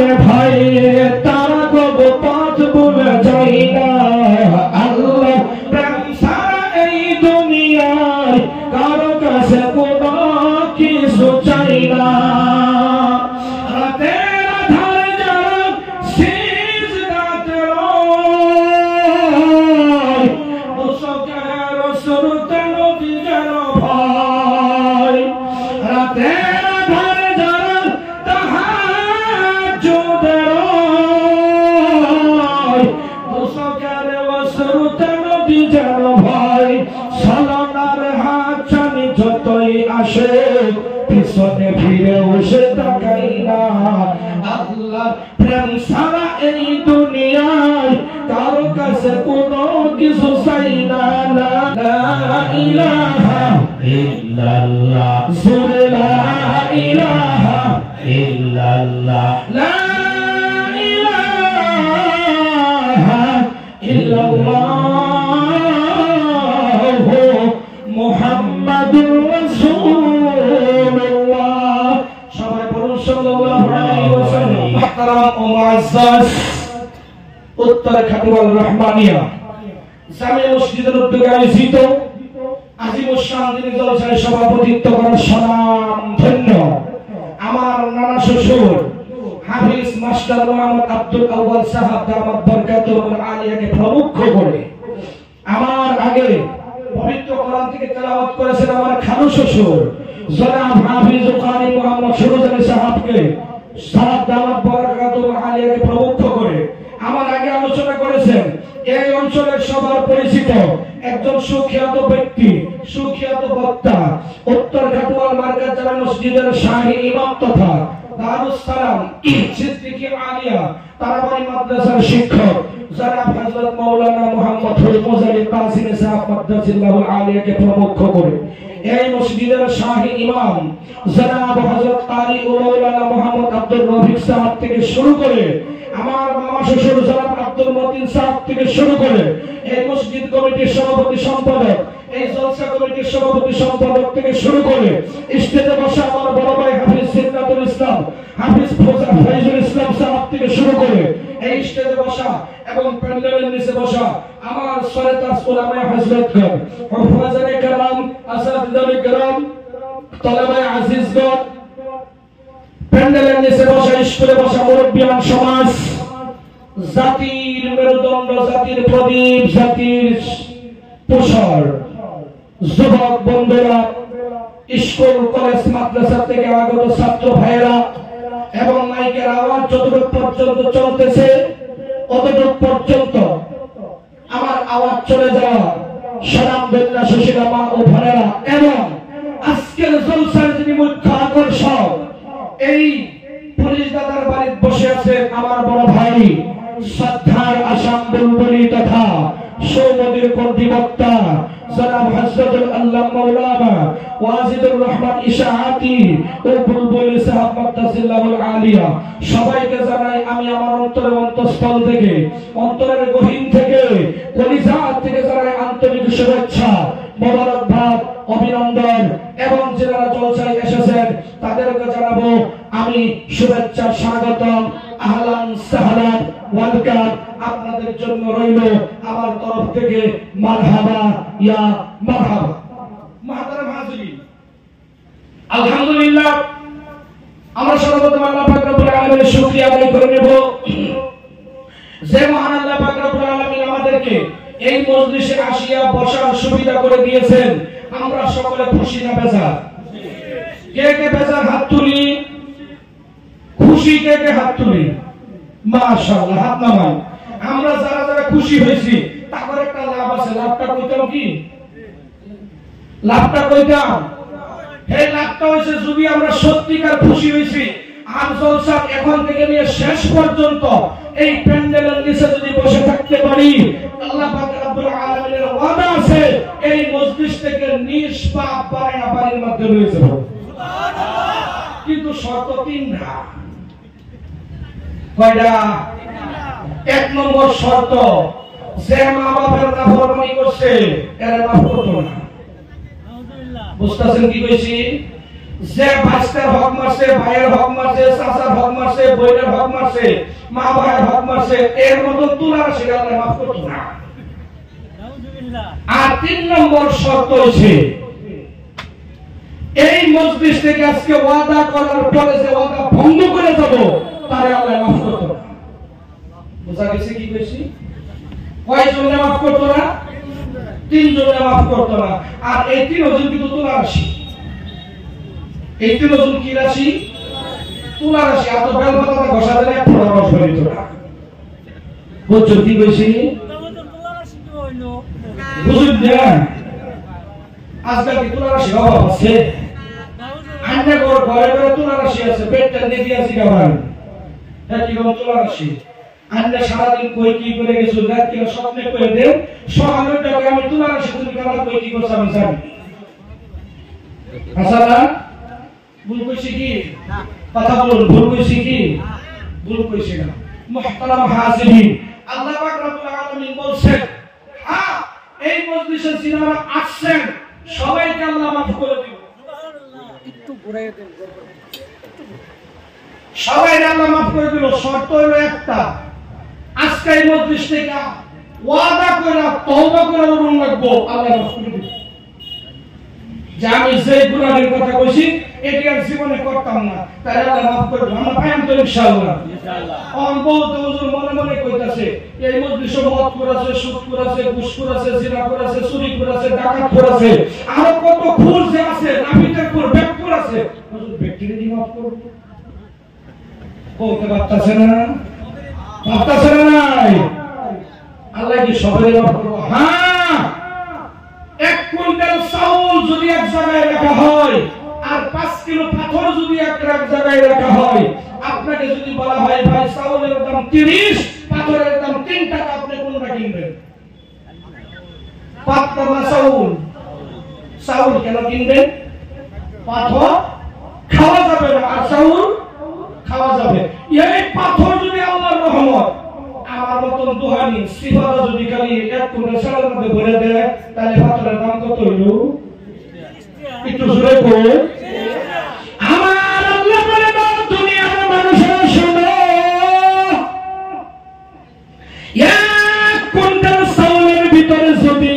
আরে ভাই তারা কব পথ ভুলে যায় না আল্লাহ প্রেম ছাড়া এই দুনিয়ায় কারো কাছে কোনো কিছু চাই না রাতের আধারে যারা সিজদাতে রয় দোষকের শুরুতে নদী যেন ভয় রাতের আধারে যারা তাহাজ্জুদে রয় দোষকের শুরুতে নদী যেন ভয় সালানার হাত চানি যতই আসে পিছনে ফিরে বসে তাকাই না আল্লাহ প্রেম ছাড়া এই দুনিয়ায় কারো কাছে কোনো কিছু চাই না লা ইলাহা ইল্লাল্লাহ লা ইলাহা ইল্লাল্লাহ লা ইলাহা ইল্লাল্লাহ মুহাম্মাদুর রাসূলুল্লাহ সবাই বলুন সাল্লাল্লাহু আলাইহি ওয়াসাল্লাম মুহতারাম ও মুআজ্জাজ উত্তর খাতিবুর রহমানিয়া জামে মসজিদের উদ্যোগে আয়োজিত আজিমুস শান দিনী জলসায় সভাপতিত্ব করার সম্মান ধন্য আমার নানা শ্বশুর হাফিজ মাস্টার মোহাম্মদ আব্দুল আউয়াল সাহেব দামাত বরকাতুল আলিয়াকে প্রমুখ করে আমার আগে পবিত্র কোরআন থেকে তেলাওয়াত করেছেন আমার খালু শ্বশুর জনাব হাফিজ কারি মোহাম্মদ সুরুজ আলী সাহেবকে সাহেব দামাত বরকাতুল আলিয়াকে প্রমুখ করে আমার আগে আলোচনা করেছেন এই অঞ্চলের সবার পরিচিত একজন সুখ্যাত ব্যক্তি সুখ্যাত বক্তা উত্তর ঘাটওয়াল মার্কাজ জামে মসজিদের শাহী ইমাম তথা দারুস সালাম সিদ্দিকী আলিয়া তারাবাড়ি মাদ্রাসার শিক্ষক জনাব হযরত মাওলানা মুহাম্মদ হুরমুজ আলী কাসিম সাহেব মাদ্রাসাতুল আলিয়াকে প্রমুখ করে এই মসজিদের শাহী ইমাম জনাব হযরত কারি ও মাওলানা মুহাম্মদ আব্দুর রফিক সাহেব থেকে শুরু করে আমার মামা শ্বশুর জনাব আব্দুল মতিন সাহেব থেকে শুরু করে এই মসজিদ কমিটির সভাপতি সম্পাদক এই জলসা কমিটির সভাপতি সম্পাদক থেকে শুরু করে স্টেজে বসা আমার বড় ভাই হাফিজ সিদ্দাতুল ইসলাম হাফিজ ফয়জুল ইসলাম সাহেব থেকে শুরু করে এই স্টেজে বসা এবং প্যান্ডেলের নিচে বসা আমার সরেতাস উলামায়ে হযরতগণ হুফাজায়ে কেরাম আসাতিদায়ে কেরাম তলাবায়ে আজিজগণ প্যান্ডেলের নিচে বসা স্কুলে বসা মুরব্বিয়ান সমাজ জাতির মেরুদণ্ড জাতির প্রদীপ জাতির প্রসার যুবক বন্ধুরা স্কুল কলেজ মাদ্রাসা থেকে আগত ছাত্র ভাইয়েরা এবং মাইকের আওয়াজ যতটুকু পর্যন্ত চলতেছে ততটুকু পর্যন্ত আমার আওয়াজ চলে যাওয়া সালাম বেল্লা সুশীলা মা ও বোনেরা এবং আজকের জলসার যিনি মুখ্য আকর্ষণ এই পুলিশ দাদার বাড়িতে বসে আছে আমার বড় ভাই শ্রদ্ধার আসাম বুলবুলি তথা সৌমদির কর্তৃবক্তা জনাব হযরতুল আল্লাহ মাওলানা ওয়াজিদুর রহমান ইশাআতি ও বুলবুলি সাহেব মাদ্রাসাতুল আলিয়া সবাইকে জানাই আমি আমার অন্তরের অন্তঃস্থল থেকে অন্তরের গহীন থেকে কলিজা থেকে জানাই আন্তরিক শুভেচ্ছা মোবারকবাদ অভিনন্দন এবং যারা জলসায় এসেছেন তাদেরকে জানাবো আমি শুভেচ্ছা স্বাগতম আহলান সাহলান ওয়েলকাম আপনাদের জন্য রইল আমার তরফ থেকে মারহাবা ইয়া মারহাবা মুহতারাম হাজিরিন আলহামদুলিল্লাহ আমরা সর্বপ্রথম আল্লাহ পাক রব্বুল আলামিনের শুকরিয়া আদায় করে নেব যে মহান আল্লাহ পাক রব্বুল আলামিন আমাদেরকে এই মজলিসে আসিয়া বসার সুবিধা করে দিয়েছেন আমরা সকলে খুশি না বেজার কে কে বেজার হাত তুলি খুশি কে কে হাত তুলি মাশাআল্লাহ হাত নামান আমরা যারা যারা খুশি হইছি তার একটা লাভ আছে লাভটা কইতাম কি লাভটা কইতাম এই লাভটা হইছে যদি আমরা সত্যিকার খুশি হইছি আর জলসা এখন থেকে নিয়ে শেষ পর্যন্ত এই প্যান্ডেলের নিচে যদি বসে থাকতে পারি আল্লাহ পাক রব্বুল আলামিনের ওয়াদা আছে এই মজলিস থেকে নিষ্পাপ বানায়া বাড়ির মধ্যে রয়ে যাব সুবহানাল্লাহ কিন্তু শর্ত তিনটা কয়টা এক নম্বর শর্ত যে মা বাবার নাফরমানি করছে এর মাফ করতে না বুঝতেছেন কি কইছি যে ভাইস্তার হক মারছে, ভাইয়ের হক মারছে, চাচার হক মারছে, বোনের হক মারছে, মা ভাইয়ের হক মারছে, এর মতো তুলার সে আল্লাহ মাফ করতো না। আর 3 নম্বর শর্ত হচ্ছে এই মজলিস থেকে আজকে ওয়াদা করার পরে যে ওয়াদা ভঙ্গ করে যাব তারে আল্লাহ মাফ করতো না। বুঝা গেছে কি কইছি? কয়জনে মাফ করতো না? 3 জনে মাফ করতো না। আর এই 3 জন কিন্তু তুলা রাশি। এই 3 জন কি রাশি? তুলা রাশি। এত বেল পাতা ঘষা দিলে এক ফোঁটা রস বেরিত না। বুঝছো কি কইছি? বুঝুন না আজকাল কি তুলা রাশি অভাব আছে? আন্না ঘরে ঘরে তুলা রাশি আছে, পেটটা দেখি আছে গাবান। এটা কি কোন তুলা রাশি? আন্না সারাদিন কই কি করে গেছো, রাতে স্বপ্নে করে দেও, সকালের টাকা আমি তুলা রাশি তুমি কামাল কই কি করছ আমি জানি। আচ্ছা না? ভুল কইছি কি? কথা বলুন, ভুল কইছি কি? ভুল কইছি না। মুহতারাম হাজিরিন, আল্লাহ পাক রব্বুল আলামিন বলছেন, হ্যাঁ এই মজলিসে যিনারা আসছেন সবাইকে আল্লাহ মাফ করে দিবেন। একটু ঘুরাই দেন, সবাইকে আল্লাহ মাফ করে দিল। শর্ত হলো একটা, আজকে এই মজলিস থেকে ওয়াদা করে তওবা করে অনুরোধ রাখবো আল্লাহ মাফ করে দিবেন। যে আমি যে গুনাহের কথা কইছি এটি আর জীবনে করতাম না, তাই আল্লাহ মাফ করে দিবেন। আমরা পাইম তো ইনশাআল্লাহ। বহুত হুজুর মনে মনে কইতাছে এই মজলিসে মদ করেছে, সুদ করেছে, ঘুষ করেছে, জিনা করেছে, চুরি করেছে, ডাকাত করেছে, আর কত খুন যে আছে, নাপিতের কোর ব্যাক করেছে, হুজুর ব্যক্তিকে কি মাফ করব? বলতে পারতাছে না, পারতাছে না নাই। আল্লাহ কি সবাই মাফ করব? হ্যাঁ, 1 কুইন্টাল চাউল যদি এক জায়গায় রাখা হয় আর 5 কিলো পাথর যদি এক জায়গায় রাখা হয়, আপনাকে যদি বলা হয় ভাই চাউলের দাম 30, পাথরের দাম 3 টাকা, আপনি কোনটা কিনবেন? পাথর না চাউল? চাউল কেন কিনবেন? পাথর খাওয়া যাবে না আর চাউল খাওয়া যাবে। এই পাথর যদি আল্লাহর রহমত আমার মতন দুহানি সিফারা যদি খালি 1 কুইন্টাল চালের মধ্যে ভরে দেয়, তাহলে পাথরের দাম কত হইল? একটু জোরে বলে। আমার আল্লাহ বলে দাও দুনিয়ার মানুষের শুনো, 1 কুইন্টাল চাউলের ভিতরে যদি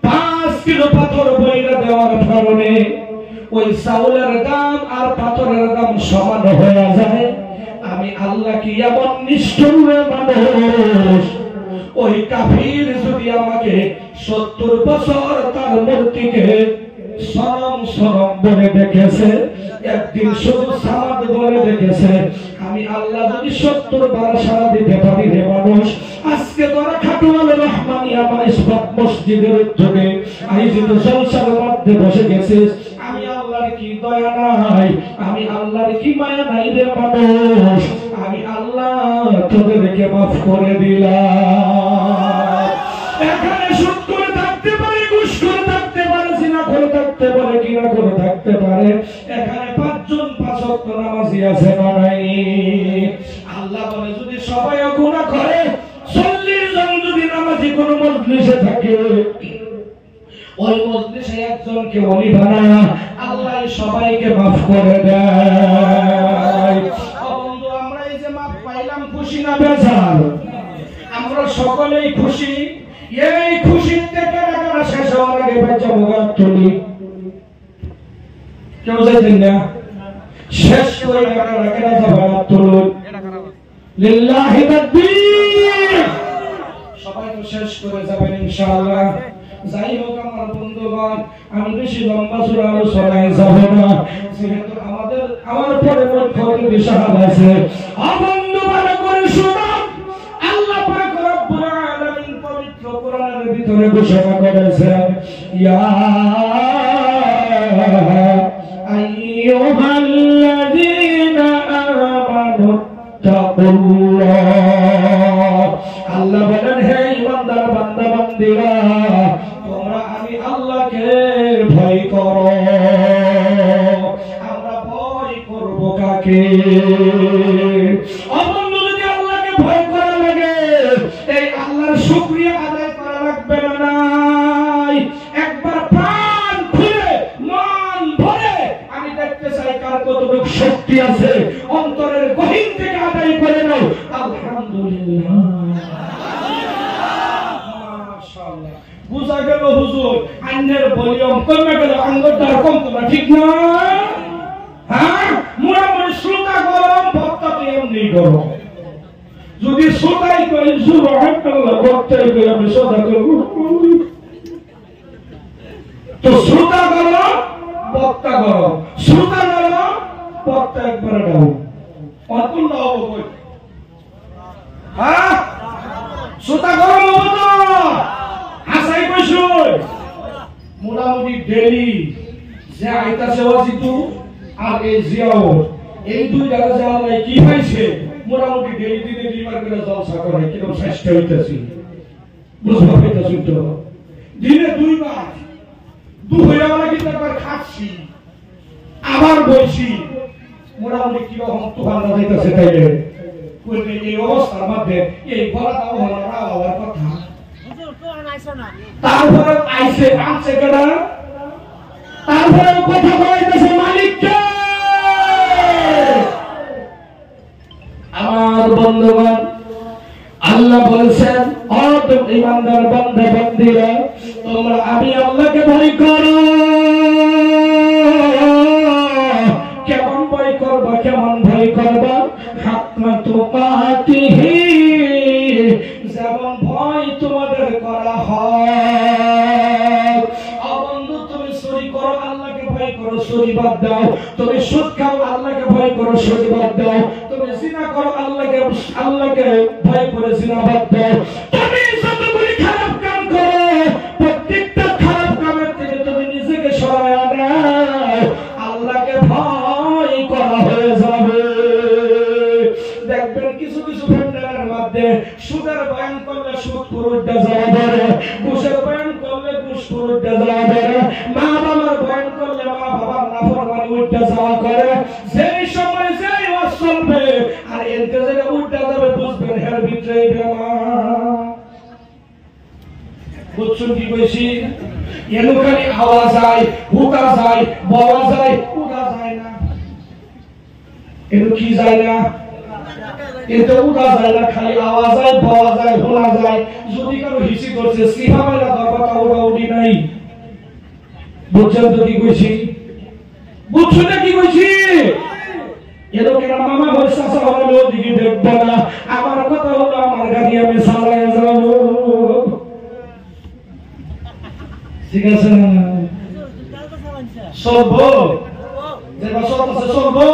5 কিলো পাথর বইরা দেওয়ার কারণে ওই চাউলের দাম আর পাথরের দাম সমান হয়ে যায়, আমি আল্লাহ কি এমন নিষ্ঠুর মানুষ, ওই কাফির যদি আমাকে 70 বছর তার মূর্তিকে সরম সরম বলে দেখেছে, একদিন শুধু সামাদ বলে দেখেছে, আমি আল্লাহ যদি 70 বার সারা দিতে পারি রে মানুষ, আজকে তোরা খাটুয়াল রহমানিয়া মাইসবাত মসজিদের উদ্যোগে আয়োজিত জলসার মধ্যে বসে গেছিস, আমি আল্লাহর কি দয়া নাই, আমি আল্লাহর কি মায়া নাই রে মানুষ, আমি আল্লাহ তোদেরকে মাফ করে দিলাম। এখানে সুদ করে থাকতে পারে, ঘুষ করে থাকতে পারে, জিনা করে থাকতে পারে, কিনা করে থাকতে পারে, এখানে 5 জন 5 ওয়াক্ত নামাজি আছে না নাই? আল্লাহ বলে যদি সবাই গুনাহ করে, 40 জন যদি নামাজি কোন মজলিসে থাকে, ওই মজলিসে একজনকে ওলি বানায় আল্লাহ সবাইকে মাফ করে দেয়। বন্ধু, আমরা এই যে মাফ পাইলাম, খুশি না বেজার? আমরা সকলেই খুশি। এই খুশির থেকে টাকা শেষ হওয়ার আগে বাচ্চা মোবাইল তুলি, কেউ যাইতেন না, শেষ করে টাকা রাখে না যাবে না, তুলুন লিল্লাহি তাকবীর। সবাই তো শেষ করে যাবেন ইনশাআল্লাহ। যাই হোক আমার বন্ধুগণ, আমি বেশি লম্বা চূড়া আলোচনায় যাব না, যেহেতু আমার পরে মধ্যে বিশাল আছে। বন্ধু ভালো করে শুনো, আল্লাহ পাক রব্বুল আলামিন পবিত্র কোরআনের ভিতরে ঘোষণা করেছেন, ইয়া আইয়ুহাল্লাযীনা আমানু তাকুল্লাহ। আল্লাহ বলেন, হে ঈমানদার বান্দা বান্দীরা, তোমরা আমি আল্লাহকে ভয় করো। আমরা ভয় করব কাকে? অবন্ধু, যদি আল্লাহকে ভয় করা লাগে, এই আল্লাহর শুকরিয়া আদায় করা লাগবে না নাই? একবার প্রাণ খুলে মন ভরে আমি করে নাও আলহামদুলিল্লাহ মাশাআল্লাহ বুঝা গেল হুজুর আন্নের ভলিউম কমে গেল আঙ্গুরটা কম তোমরা ঠিক না হ্যাঁ মোটামুটি শ্রোতা গরম ভক্ত তো এমনি গরম যদি শ্রোতাই কই সুবহানাল্লাহ ভক্তই কই আমি শ্রোতা করব তো শ্রোতা গরম বক্তা গরম শ্রোতা গরম বক্তা একবার দাও অতুল দাও কই হ্যাঁ শ্রোতা গরম হবো তো হাসাই কইছো মোটামুটি ডেলি যে আইতাছে ওয়াজিতু আর এই জিয়াও এই দুই জায়গা যে আল্লাহ কি পাইছে মোটামুটি ডেলি দিনে দুইবার করে জলসা করে কিরকম চেষ্টা হইতাছি বুঝবা হইতাছি তো দিনে দুইবার দুপুরে বেলা কিন্তু একবার খাচ্ছি আবার বলছি মোটামুটি কিরকম তুফান যাইতেছে তাইলে কইবে এই অবস্থার মধ্যে এই গলাটাও হওয়ার কথা তারপরে আইসে আনছে কেডা তারপরে কথা বলাইতেছে মালিককে আমার বন্ধুগণ আল্লাহ বলেছেন ও তোমরা ইমানদার বান্দা বান্দীরা তোমরা আমি আল্লাহকে ভয় করো কেমন ভয় করবা কেমন ভয় করবা হাত্মা তুকাতিহি যেমন ভয় তোমাদের করা হয় বন্ধু তুমি চুরি করো আল্লাহকে ভয় করো চুরি বাদ দাও তুমি সুদ খাও আল্লাহকে ভয় করো সুদ বাদ দাও তুমি জিনা করো আল্লাহকে ভয় করে জিনা বাদ দাও তুমি যতগুলি খারাপ কাম করো প্রত্যেকটা খারাপ কামের থেকে তুমি নিজেকে সরায় নাও আল্লাহকে ভয় করা হয়ে যাবে দেখবেন কিছু কিছু ফ্যান্ডারের মধ্যে সুদের বয়ান করলে সুদ পুরুষটা যাওয়া ধরে ঘুষের বয়ান করলে ঘুষ পুরুষটা যাওয়া ধরে মা বাবার বয়ান করলে মা বাবার নাফরমানি উঠতে যাওয়া করে সেই সময় সেই ওয়াজ চলবে আর এতে যেটা উঠতে যাবে বুঝবেন হের ভিতরে বেমার বুঝছেন কি কইছি এলো খালি আওয়াজ যায় হুকা যায় বলা যায় উড়া যায় না এলো কি যায় না এতে উড়া যায় না খালি আওয়াজ যায় বলা যায় শোনা যায় যদি কারো হিসি করছে সিহাবেলা দরবাটা ওরা উঠি নাই বুঝছেন তো কি কইছি বুঝছো না কি কইছি এলো কেন মামা হইছে আসা হলো ওদিকে দেখবো না আমার কথা হলো আমার গাড়ি আমি চালায় যাবো ঠিক আছে চলবো যেটা চলতেছে চলবো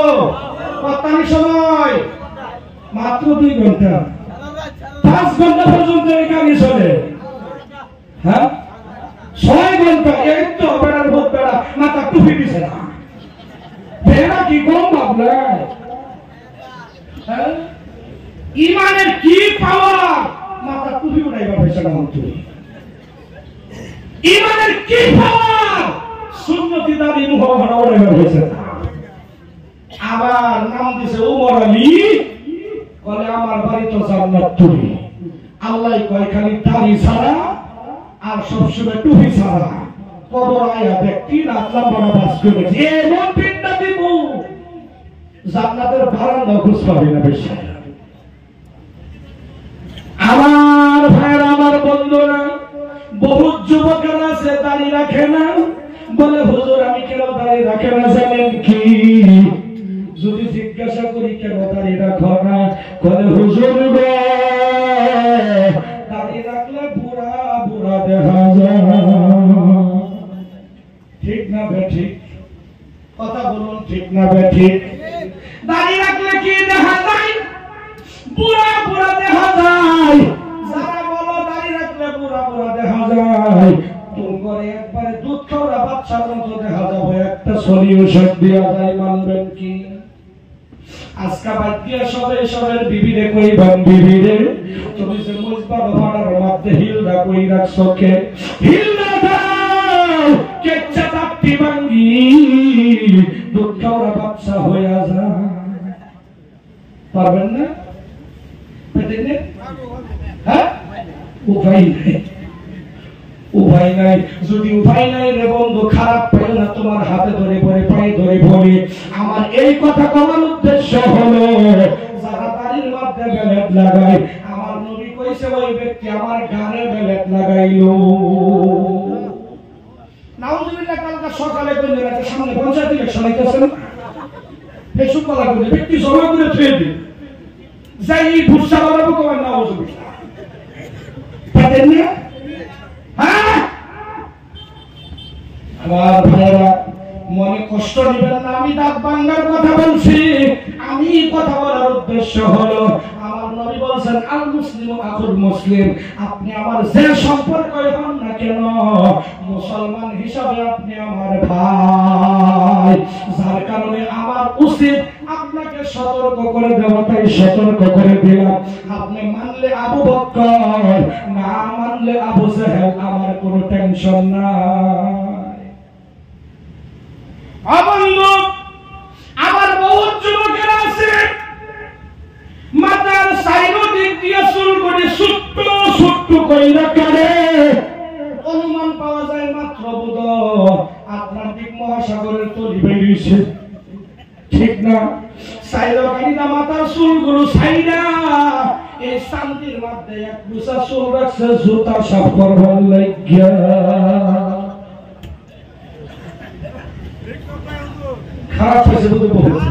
কতখানি সময় মাত্র 2 ঘন্টা 5 ঘন্টা পর্যন্ত এই গাড়ি চলে হ্যাঁ 6 ঘন্টা এই তো বেড়ার ভোট বেড়া মাথা টুপি দিছে না বেড়া কি কম ভাবলে হ্যাঁ ইমানের কি পাওয়ার মাথা টুপি উঠাইবা পয়সা না তুই ইমানের কি পাওয়ার সুন্নতি দাবি মুহাম্মদ ওরে হয়েছে আবার নাম দিছে ওমর আলী বলে আমার বাড়ি তো জান্নাত তুলি আল্লাহ কয় খালি দাড়ি ছাড়া আর সবসময় টুপি ছাড়া কবর আয়া ব্যক্তি রাত লম্বা বাস করেছে এমন পিন্ডা দিব জান্নাতের বারান্দা খুঁজ পাবে না বেশি আমার ভাইয়ের আমার বন্ধুরা বহুত যুবকেরা আছে দাড়ি রাখে না বলে হুজুর আমি কেন দাড়ি রাখে না জানেন কি যদি জিজ্ঞাসা করি কেন দাড়ি রাখো না বলে হুজুর গো দাড়ি রাখলে বুড়া বুড়া দেখা যায় ঠিক না বেঠিক কথা বলুন ঠিক না বেঠিক দাড়ি রাখলে কি দেখা যায় বুড়া বুড়া দেখা যায় যারা বলো দাড়ি রাখলে বুড়া বুড়া দেখা যায় তোমার একবারে দুধ খাওয়া বাচ্চার মতো দেখা যাবে একটা সলিউশন দেয়া যায় মানবেন কি আজকা বাদ দিয়া সবের বিবিরে কইবান বিবিরে তুমি যে মুজবা ভাড়ার মধ্যে হিলদা কই রাখছো কে হিলদা দাও কেচ্চা তাপটি ভাঙ্গি দুধ খাওয়া বাচ্চা হইয়া যায় পারবেন না পেটেনে হ্যাঁ উপায় নাই যদি উপায় নাই রে বন্ধু খারাপ পেল না তোমার হাতে ধরে পড়ে পায়ে ধরে পড়ে আমার এই কথা বলার উদ্দেশ্য হলো যারা তারির গানে বেলেট লাগায়, আমার নবী কইছে ওই ব্যক্তি আমার গানে বেলেট লাগাইলো। নাউজুবিল্লাহ। কালকে সকালে কইলেন যে সামনে পঞ্চায়েত ইলেকশন হইতেছে না, ফেসবুক পালা করে ব্যক্তি জমা করে থুয়ে দিন, যাই ফুসা বানাবো কবেন নাউজুবিল্লাহ। পারেন না? হ্যাঁ আমার ভাইরা, মনে কষ্ট নেবেন না, আমি দাঁত ভাঙার কথা বলছি। আমি কথা বলার উদ্দেশ্য হলো আমার নবী বলছেন আল মুসলিম আখুল মুসলিম, আপনি আমার যে সম্পর্কই হন না কেন মুসলমান হিসাবে আপনি আমার ভাই। যার কারণে আমার উচিত আপনাকে সতর্ক করে দেওয়া, তাই সতর্ক করে দিলাম। আপনি মানলে আবু বকর, না মানলে আবু জাহেল, আমার কোনো টেনশন নাই। বন্ধু, আমার বহুত যুবকেরা আছে মাথার চারিদিক দিয়ে চুল করে ছোট্ট ছোট্ট কইরা কাটে, অনুমান পাওয়া যায় মাত্র বোধ আটলান্টিক মহাসাগরের তলি বেরিয়েছে, ঠিক না? সাইরকারীরা মাথার চুলগুলো সাইরা এই শান্তির মধ্যে এক গুছা চুল রাখছে জুতা সাফ করবার লাগিয়া। খারাপ হয়েছে বলতে বলছে,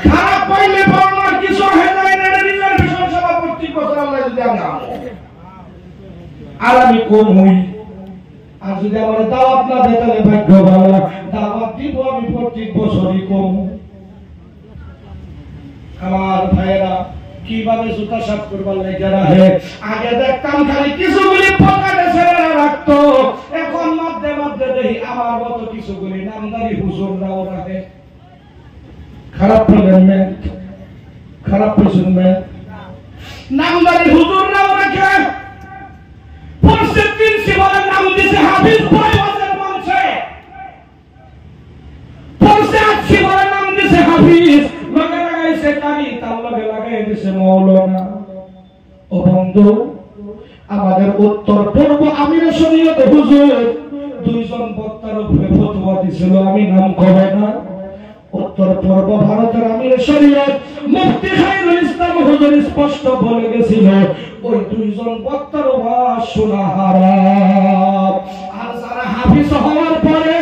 খারাপ পাইলে পাওয়ার কিছু হয়ে যায় না। রিজার্ভেশন সভা প্রত্যেক বছর আল্লাহ যদি আমি আর আমি কম হই, আর যদি আমার দাওয়াত না দেয় তাহলে ভাগ্য ভালো, দাওয়াত দিব আমি প্রত্যেক বছরই কম। আমার ভাইয়েরা, কিভাবে জুতা সাফ করবার লাগে রাখে, আগে দেখতাম খালি কিছুগুলি পকেটে ছেড়ে রাখতো, এখন মধ্যে মধ্যে দেখি আমার মতো কিছুগুলি নামদারি হুজুররাও রাখে। খারাপ পেলেন মেয়ে, খারাপ পেয়েছেন মেয়ে, নামদারি হুজুররাও রাখে। পরিষদ প্রিন্সিপালের নাম দিছে হাফিজ বয়সের মঞ্চে, পরিষদ প্রিন্সিপালের নাম দিছে হাফিজ, লগে লাগাইছে কারি, তার লগে লাগাই দিছে মাওলানা। ও বন্ধু, আমাদের উত্তর পূর্ব আমির শরীয়ত হুজুর দুইজন বক্তার উপরে ফতোয়া দিছিল, আমি নাম কবে না। উত্তর পূর্ব ভারতের আমির শরীয়ত মুফতি খায়রুল ইসলাম হুজুর স্পষ্ট বলে গেছিল ওই দুইজন বক্তার ওয়াজ শোনা হারাম। আর যারা হাফিজ হওয়ার পরে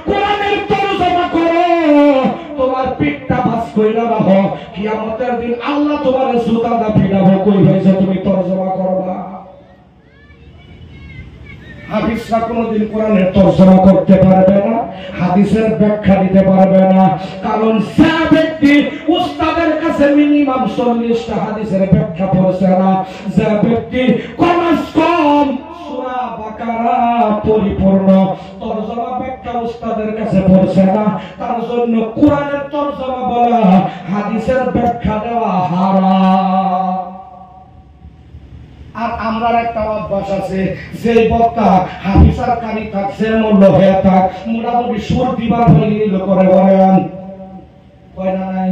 কোরআনের তরজমা করো, তোমার পিঠটা ভাঁজ কইরা রাখো, কিয়ামতের দিন আল্লাহ তোমার জুতা দা পিটাবো, কই হয়েছে তুমি তরজমা করবা। হাদিসরা কোনদিন কোরআনের তরজমা করতে পারবে না, হাদিসের ব্যাখ্যা দিতে পারবে না, কারণ যে ব্যক্তি উস্তাদের কাছে মিনিমাম 40টা হাদিসের ব্যাখ্যা পড়ছে না, যে ব্যক্তি কমস কম সূরা বাকারা পরিপূর্ণ তরজমা ব্যাখ্যা উস্তাদের কাছে পড়ছে না, তার জন্য কোরআনের তরজমা বলা, হাদিসের ব্যাখ্যা দেওয়া হারাম। আর আমরা একটা অভ্যাস আছে, যে বক্তা হাফিজার কারি থাকছে মূল্য হয়ে থাক, মোটামুটি সুর দিবার হইল করে বলেন, কয় না নাই,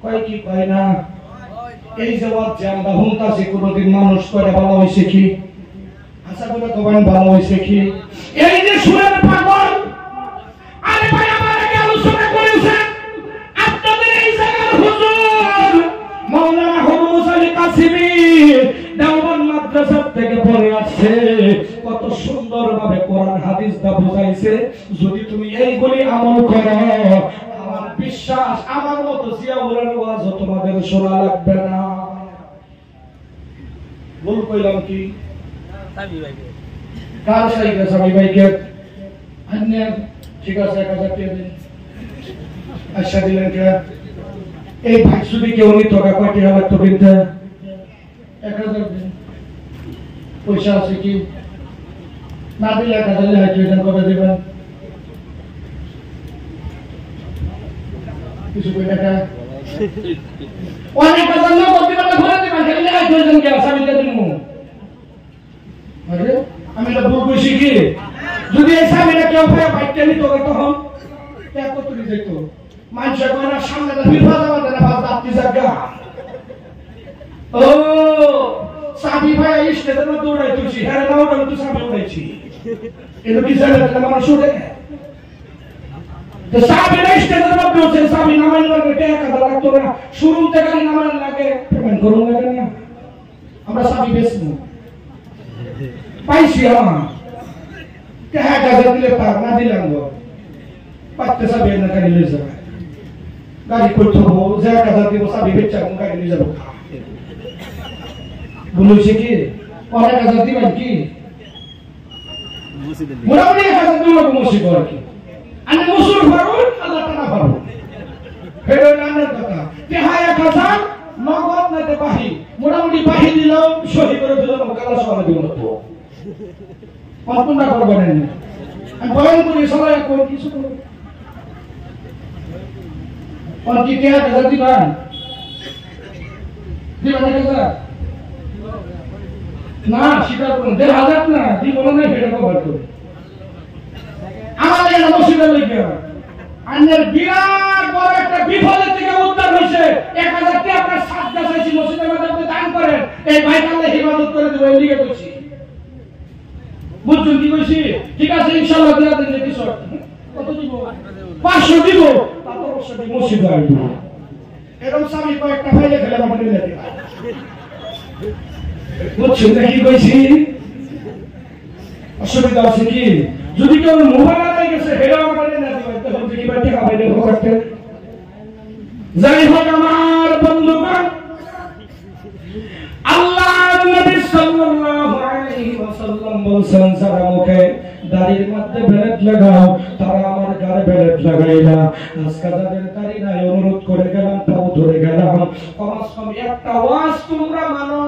কয় কি কয় না। এই যে যে আমরা হুমতাছি, কোনদিন মানুষ করে ভালো হয়েছে কি? আশা করে কবেন ভালো হয়েছে কি? এই যে সুরের পাগল, আরে ভাই আমার আগে আলোচনা করেছেন আপনাদের এই জায়গার হুজুর মাওলানা হুরমুজ আলী কাসিমি দেওবন্দ মাদ্রাসা থেকে পড়ে আসছে, কত সুন্দর ভাবে কোরআন হাদিস দা বুঝাইছে। যদি তুমি এইগুলি আমল করো, আমার বিশ্বাস আমার মতো জিয়াউরের ওয়াজ তোমাদের শোনা লাগবে না। ভুল কইলাম কি? সামি ভাইকে কার সাইকে? সামি ভাইকে अन्य ঠিক আছে 1000 টাকা দিন। আচ্ছা দিলেন কে? এই ভাই যদি কেউ নিত টাকা কয়টি হবে তো দিতে 1000 দিন। পয়সা আছে কি? না দিলে 1000 হাইড্রোজেন কবে দিবেন? কিছু কই টাকা অনেক কথা না করতে পারলে ঘরে দিবেন, খালি হাইড্রোজেন কে আসামিতে দিমু। আরে আমি তো ভুল কইছি কি? যদি এই সামিনা কেউ ভাই বাইকটা নিত তখন কে কত দিত? মানুষ কয় না সামনে দা বিপদ হবে না, বাস আপনি জায়গা। ও সাবি ভাই স্টেশনে না দৌড়াই তুলছি, হ্যাঁ না ওটা তো সামনে উঠাইছি। এটা কি জানেন না মানুষ শুনে? তো সাহাবী স্টেজের মধ্যে বসে সাহাবী নামাজ লাগে টাকা দাও লাগতো না শুরুতে গাড়ি নামাজ লাগে পেমেন্ট করুন লাগে না আমরা সাহাবী বেশি পাইছি আমার টাকা গাজা দিলে পার না দিলাম গো পাঁচটা সাহাবী না গাড়ি নিয়ে যাবে গাড়ি করতে হবে যে গাজা দিব সাহাবী বেচা গাড়ি নিয়ে যাবো বলছে কি অনেক গাজা দিবেন কি মোটামুটি 1000 দিন লোক মসজিদ আর কি আমি মুসুর ফারুন আল্লাহ তাআলা ফারুন ফেরো নামের কথা তেহা 1000 নগদ নাতে বাহি মোটামুটি বাহি দিল সহি করে দিল কালা সবাই দিব তো কতটা করবেন না আমি বয়ান করি সবাই কোন কিছু করবে কোন কি তেহা 1000 দিবেন দিবেন 1000 না সেটা করুন 1000 না দিব না এটা কভার করে আমাদের মসজিদের লইকে আন্নের বিরাট বড় একটা বিপদের থেকে উদ্ধার হইছে 1000 টাকা আপনার সাজদা চাইছি মসজিদের মধ্যে আপনি দান করেন এই ভাইকে আল্লাহ হিফাজত করে দেব এই দিকে কইছি বুঝছেন কি কইছি ঠিক আছে ইনশাআল্লাহ দিয়া দেন কিছু কত দিব 500 দিব তারপর মসজিদে মসজিদে আইব এরকম স্বামী কয়েকটা ফাইলে ফেলে আমাদের লেগে বুঝছেন কি কইছি অসুবিধা আছে কি যদি কেউ মোবাইল আলাই গেছে হেরা আমাদের না দিবেন তখন কি বাড়ি টাকা পাইলে করতে যাই হোক আমার বন্ধুগণ আল্লাহর নবী সাল্লাল্লাহু আলাইহি ওয়াসাল্লাম বলেছেন যারা মুখে দাড়ির মধ্যে বেলেট লাগাও তারা আমার গায়ে বেলেট লাগাই না আজকে যাদের দাড়ি নাই অনুরোধ করে গেলাম পাও ধরে গেলাম কমস কম একটা ওয়াজ তোমরা মানো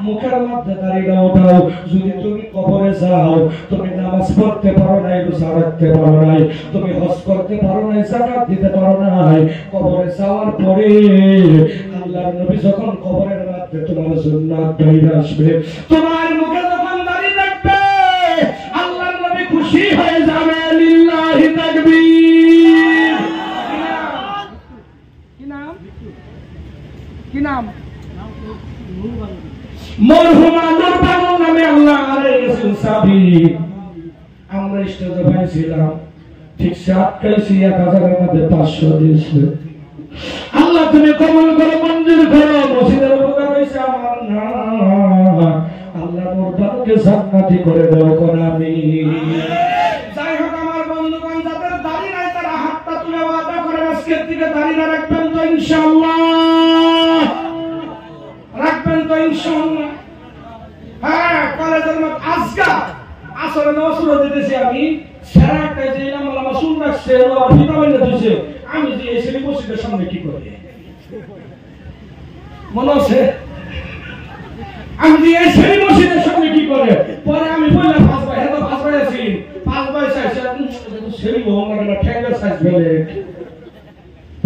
মুখের মধ্যে দাড়ি ওঠাও যদি তুমি কবরে যাও তুমি নামাজ পড়তে পারো নাই রোজা রাখতে পারো নাই তুমি হজ করতে পারো নাই যাকাত দিতে পারো নাই কবরে যাওয়ার পরে আল্লাহর নবী যখন কবরের মধ্যে তোমার সুন্নাত বাইরে আসবে তোমার মুখে যখন দাড়ি থাকবে আল্লাহর নবী খুশি হয়ে যাবে লিল্লাহি তাকবীর কি নাম মরহুমা নূর বানু নামে আল্লাহ আলাইহিস সাবিক আমরা স্টেজে পাইছিলাম ঠিক 1000 এর মধ্যে 500 দিয়েছে আল্লাহ তুমি কবুল করো মঞ্জুর করো মসজিদের উপকার হইছে আমার না আল্লাহ নূর বানুকে জান্নাতি করে দাও কোন আমিন যাই হোক আমার বন্ধুগণ যাদের দাড়ি নাই তারা হাতটা তুলে ওয়াদা করেন আজকের থেকে দাড়ি না রাখবেন তো ইনশাআল্লাহ রাখবেন তো ইনশাআল্লাহ হ্যাঁ কলেজের মত আজকা আসরে নসুর দিতেছি আমি সারা একটা যে ইমাম আল্লাহ মাসুম রাখছে আর ভিটামিন দিতেছে আমি যে এই সেলি মসজিদের সামনে কি করি মনে আছে আমি যে এই সেলি মসজিদের সামনে কি করে পরে আমি বললাম 5 ভাই হ্যাঁ 5 ভাই আছি 5 ভাই চাইছে সেলি বহন না ঠ্যাঙ্গা সাইজ বলে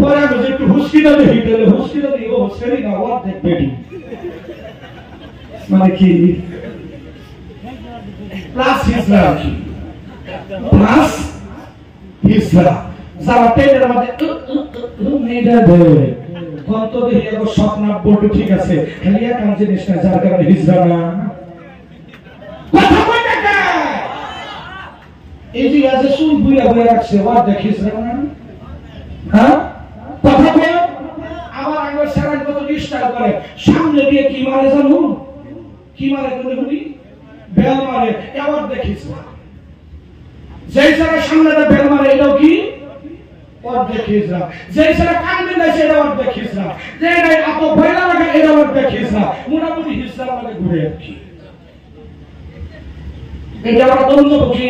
পরে আমি যে একটু হুস্কিটা দেখি তাহলে হুস্কিটা দেখি ও সেলি না ওয়াট দেখবে মানে কি প্লাস হিজরা প্লাস হিজরা যারা টেনের মধ্যে মেয়েটা দেবে কত দেখি এত স্বপ্ন বলতে ঠিক আছে খালি একটা জিনিস না যার কারণে হিজরা না কথা কই না এই যে আজ সুন বুইরা বুইরা রাখছে ওয়াট দেখ হিজরা না হ্যাঁ কথা কই আবার আগে সারা কত ডিস্টার্ব করে সামনে দিয়ে কি মারে জানো কি মারে তুমি বলি বেল মারে এবার দেখিস না যেই সারা সামনে দা বেল মারে এটাও কি ওর দেখিস না যেই সারা কান্দে না সেটা ওর দেখিস না যেই নাই এত ভয়লা লাগে এটা ওর দেখিস না মোটামুটি হিসাব মানে ঘুরে কি এটা আমরা বন্ধ কি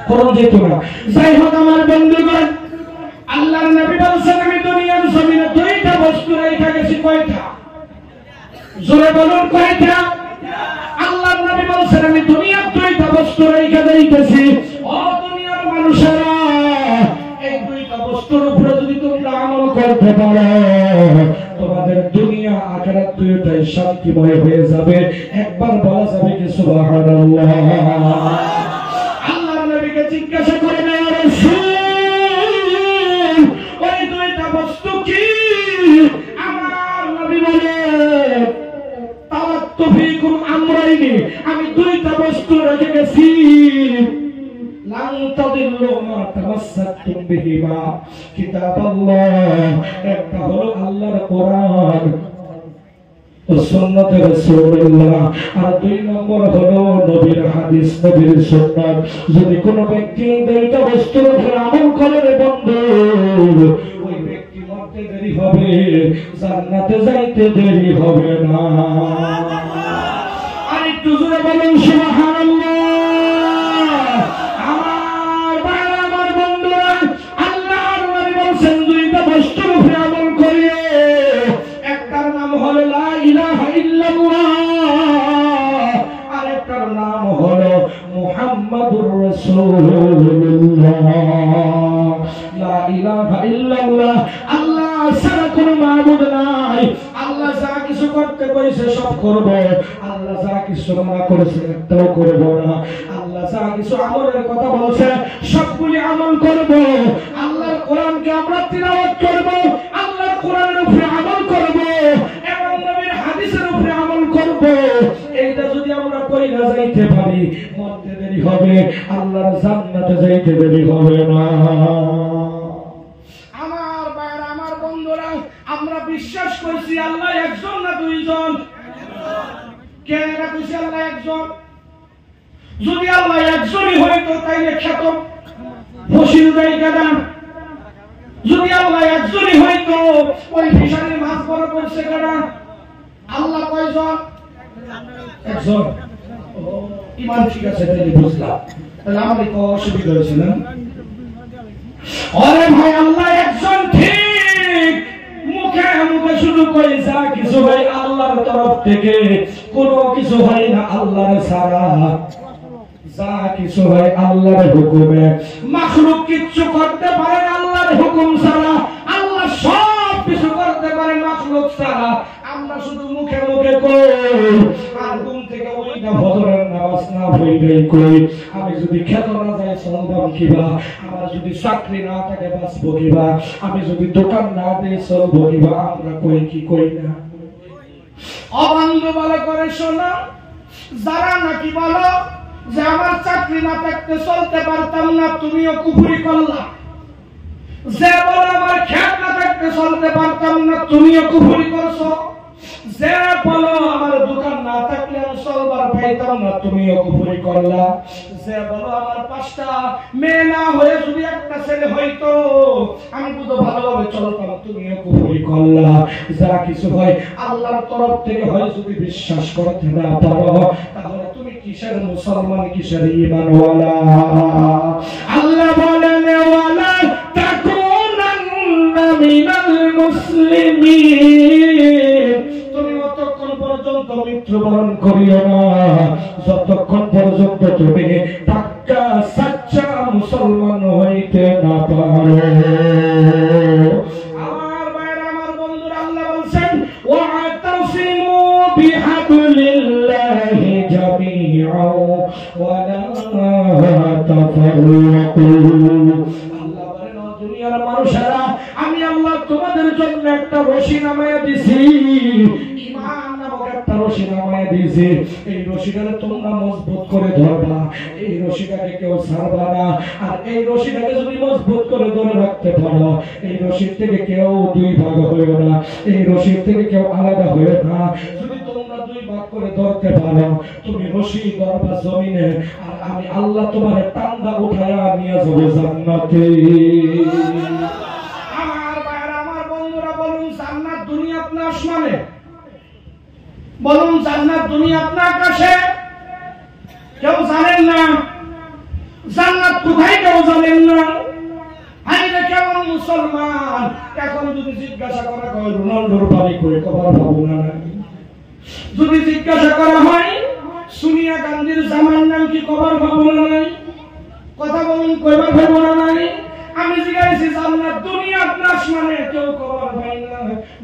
করুন যেত না যাই হোক আমার বন্ধুগণ আল্লাহর নবী বলেছেন আমি দুনিয়ার জমিনে দুইটা বস্তু রেখে গেছি কয়টা জোরে বলুন কয়টা আল্লাহর নবী বলেছেন আমি দুনিয়ার দুইটা বস্তু রেখে দিয়েছি ও দুনিয়ার মানুষেরা এই দুইটা বস্তুর উপরে যদি তোমরা আমল করতে পারো তোমাদের দুনিয়া আখিরাত দুইটাই শান্তিময় হয়ে যাবে একবার বলা যাবে কি সুবহানাল্লাহ আল্লাহর নবীকে জিজ্ঞাসা করে না রাসূল ওই দুইটা বস্তু কি আমার নবী বলে তাওয়াত্তুফিকুম আমরাইনি আমি দুইটা বস্তু রেখে গেছি লান তাদিল্লু কুল্লু মা তামাসসাকতুম বিহিমা কিতাবাল্লাহ, একটা হলো আল্লাহর কোরআন ও সুন্নাতে রাসূলুল্লাহ, আর দুই নম্বর হলো নবীর হাদিস, নবীর সুন্নাত। যদি কোনো ব্যক্তি দুইটা বস্তুর উপরে আমল করে রে বন্ধু, ওই ব্যক্তি মরতে দেরি হবে, জান্নাতে যাইতে দেরি হবে না। আর একটু জোরে বলুন সুবহানাল্লাহ। আমার ভাই, আমার বন্ধুরা, আল্লাহর নবী বলেন দুইটা বস্তুর উপরে আমল করিও, একটার নাম হলো লা ইলাহা ইল্লাল্লাহ, আর একটার নাম হলো মুহাম্মাদুর রাসূলুল্লাহ। লা ইলাহা ইল্লাল্লাহ, আল্লাহ ছাড়া কোনো মাবুদ নাই। আল্লাহ যা কিছু করতে বলেছে সব করব, আল্লাহ যা কিছু মানা করেছে একটাও করব না। আল্লাহ যা কিছু আমলের কথা বলছে সবগুলি আমল করব। আল্লাহর কোরআনকে আমরা তিলাওয়াত করব, আল্লাহর কোরআনের উপরে আমল করব এবং নবীর হাদিসের উপরে আমল করব। এইটা যদি আমরা করি না যাইতে পারি, মরতে দেরি হবে, আল্লাহর জান্নাতে যাইতে দেরি হবে না। আমার ভাইরা, আমার বন্ধুরা, আমরা বিশ্বাস করছি আল্লাহ একজন না দুইজন? কে কইছে আল্লাহ একজন? যদি আল্লাহ একজনই হইতো তাইলে খ্যাত ফসিল দেয় কেন? যদি আল্লাহ একজনই হইতো ওই ফিশারির মাছ বড় করছে কেন? আল্লাহ কয়জন? একজন। ইমান ঠিক আছে, তাইলে বুঝলাম। তাহলে আমাদের কোনো অসুবিধা হয়েছে না? আরে ভাই, আল্লাহ একজন ঠিক, মুখে মুখে শুধু কই যা কিছু ভাই আল্লাহর তরফ থেকে, কোনো কিছু হয় না আল্লাহর ছাড়া। যা কিছু হয় আল্লাহর হুকুমে, মাখলুক কিচ্ছু করতে পারে না আল্লাহর হুকুম ছাড়া। আল্লাহ সব কিছু করতে পারে মাখলুক ছাড়া। আমরা শুধু মুখে মুখে কই, আর ঘুম থেকে ওইটা ফজরের নামাজ না পড়লেই কই, আমি যদি খেতে না যাই চলবাম কিবা, আমার যদি চাকরি না থাকে বাঁচবো কিবা, আমি যদি দোকান না দিই চলবো কিবা, আমরা কই কি কই না? অবান্ধ ভালো করে শোনা, যারা নাকি বলো যে আমার চাকরি না থাকতে চলতে পারতাম না, তুমিও কুফরি করলা। যে বলো আমার খেত না থাকতে চলতে পারতাম না, তুমিও কুফরি করছো। যে বলো আমার দোকান না থাকলে আমি চলবার পাইতাম না, তুমিও কুফরি করলা। যে বলো আমার 5টা মেয়ে না হয়ে যদি একটা ছেলে হইতো আমি বুঝো ভালোভাবে চলতাম, তুমিও কুফরি করলা। যা কিছু হয় আল্লাহর তরফ থেকে হয়, যদি বিশ্বাস করতে না পারো তাহলে তুমি কিসের মুসলমান, কিসের ঈমানওয়ালা? আল্লাহ বলেন ওয়ালা তাকুনান্না মিনাল মুসলিমিন, তুমি অতক্ষণ পর্যন্ত মৃত্যুবরণ করিও না যতক্ষণ পর্যন্ত তুমি পাক্কা সাচ্চা মুসলমান হইতে না পারো। আমার ভাইরা, আমার বন্ধুরা, আল্লাহ বলছেন ওয়াতাসিমু বিহাবলিল্লাহি জামিআ ওয়া লা তাফাররাকু। আল্লাহ বলেন ও দুনিয়ার মানুষেরা, আমি আল্লাহ তোমাদের জন্য একটা রশি নামায়া দিছি, ঈমান নামক একটা রশি নামায়া দিছি। এই রশিটাকে তোমরা মজবুত করে ধরবা, এই রশিটাকে কেউ ছাড়বা না। আর এই রশিটাকে যদি মজবুত করে ধরে রাখতে পারো, এই রশির থেকে কেউ দুই ভাগ হইও না, এই রশির থেকে কেউ আলাদা হইও না। যদি তোমরা দুই ভাগ করে ধরতে পারো, তুমি রশি ধরবা জমিনে, আর আমি আল্লাহ তোমার টান্দা উঠায়া নিয়ে যাবো জান্নাতে। আমার ভাইরা, আমার বন্ধুরা, বলুন জান্নাত দুনিয়াত না আসমানে? বলুন জান্নাত দুনিয়াত না আকাশে? কেউ জানেন না জান্নাত কোথায়, কেউ জানেন না। আইরে কেমন মুসলমান, এখন যদি জিজ্ঞাসা করা হয় রোনাল্ডোর বাড়ি কই, কবার ভাবো না? যদি জিজ্ঞাসা করা হয় সোনিয়া গান্ধীর জামার নাম কি, কবার ভাবো না? কথা বলুন, কয়বার ভাবো না? আমি জিজ্ঞাসি জান্নাত দুনিয়াত না আসমানে, কেউ কবার ভাই না।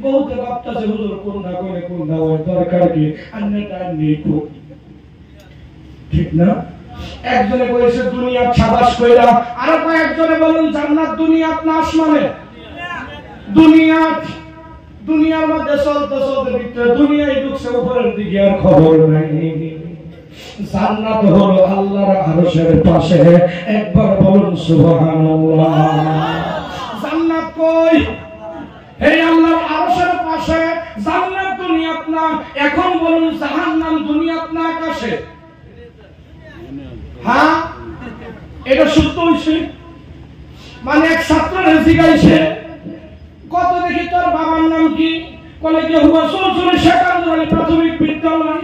বহুতে ভাবতেছে হুজুর কোনটা কইলে কোনটা হয়, দরকার কি, अन्यটা নেই কো, ঠিক না? একজনে কইছে দুনিয়া ছাবাস কইরা, আর কয়েকজনে বলুন জান্নাত দুনিয়াত না আসমানে? দুনিয়াত। দুনিয়ার মধ্যে চলতে চলতে ভিতরে দুনিয়ায় ঢুকছে, উপরের দিকে আর খবর নাই। জান্নাত হলো আল্লাহর আরশের পাশে। একবার বলুন সুবহানাল্লাহ। জান্নাত কই? এই আল্লাহর আরশের পাশে। জান্নাত দুনিয়াত না। এখন বলুন জাহান্নাম দুনিয়াত না আকাশে? হ্যাঁ, এটা সত্য হইছে। মানে এক ছাত্রের জিজ্ঞাসা, কত দেখি তোর বাবার নাম কি? বলে যে হুয়া চৌধুরী শেখান্দুয়ারি প্রাথমিক বিদ্যালয়।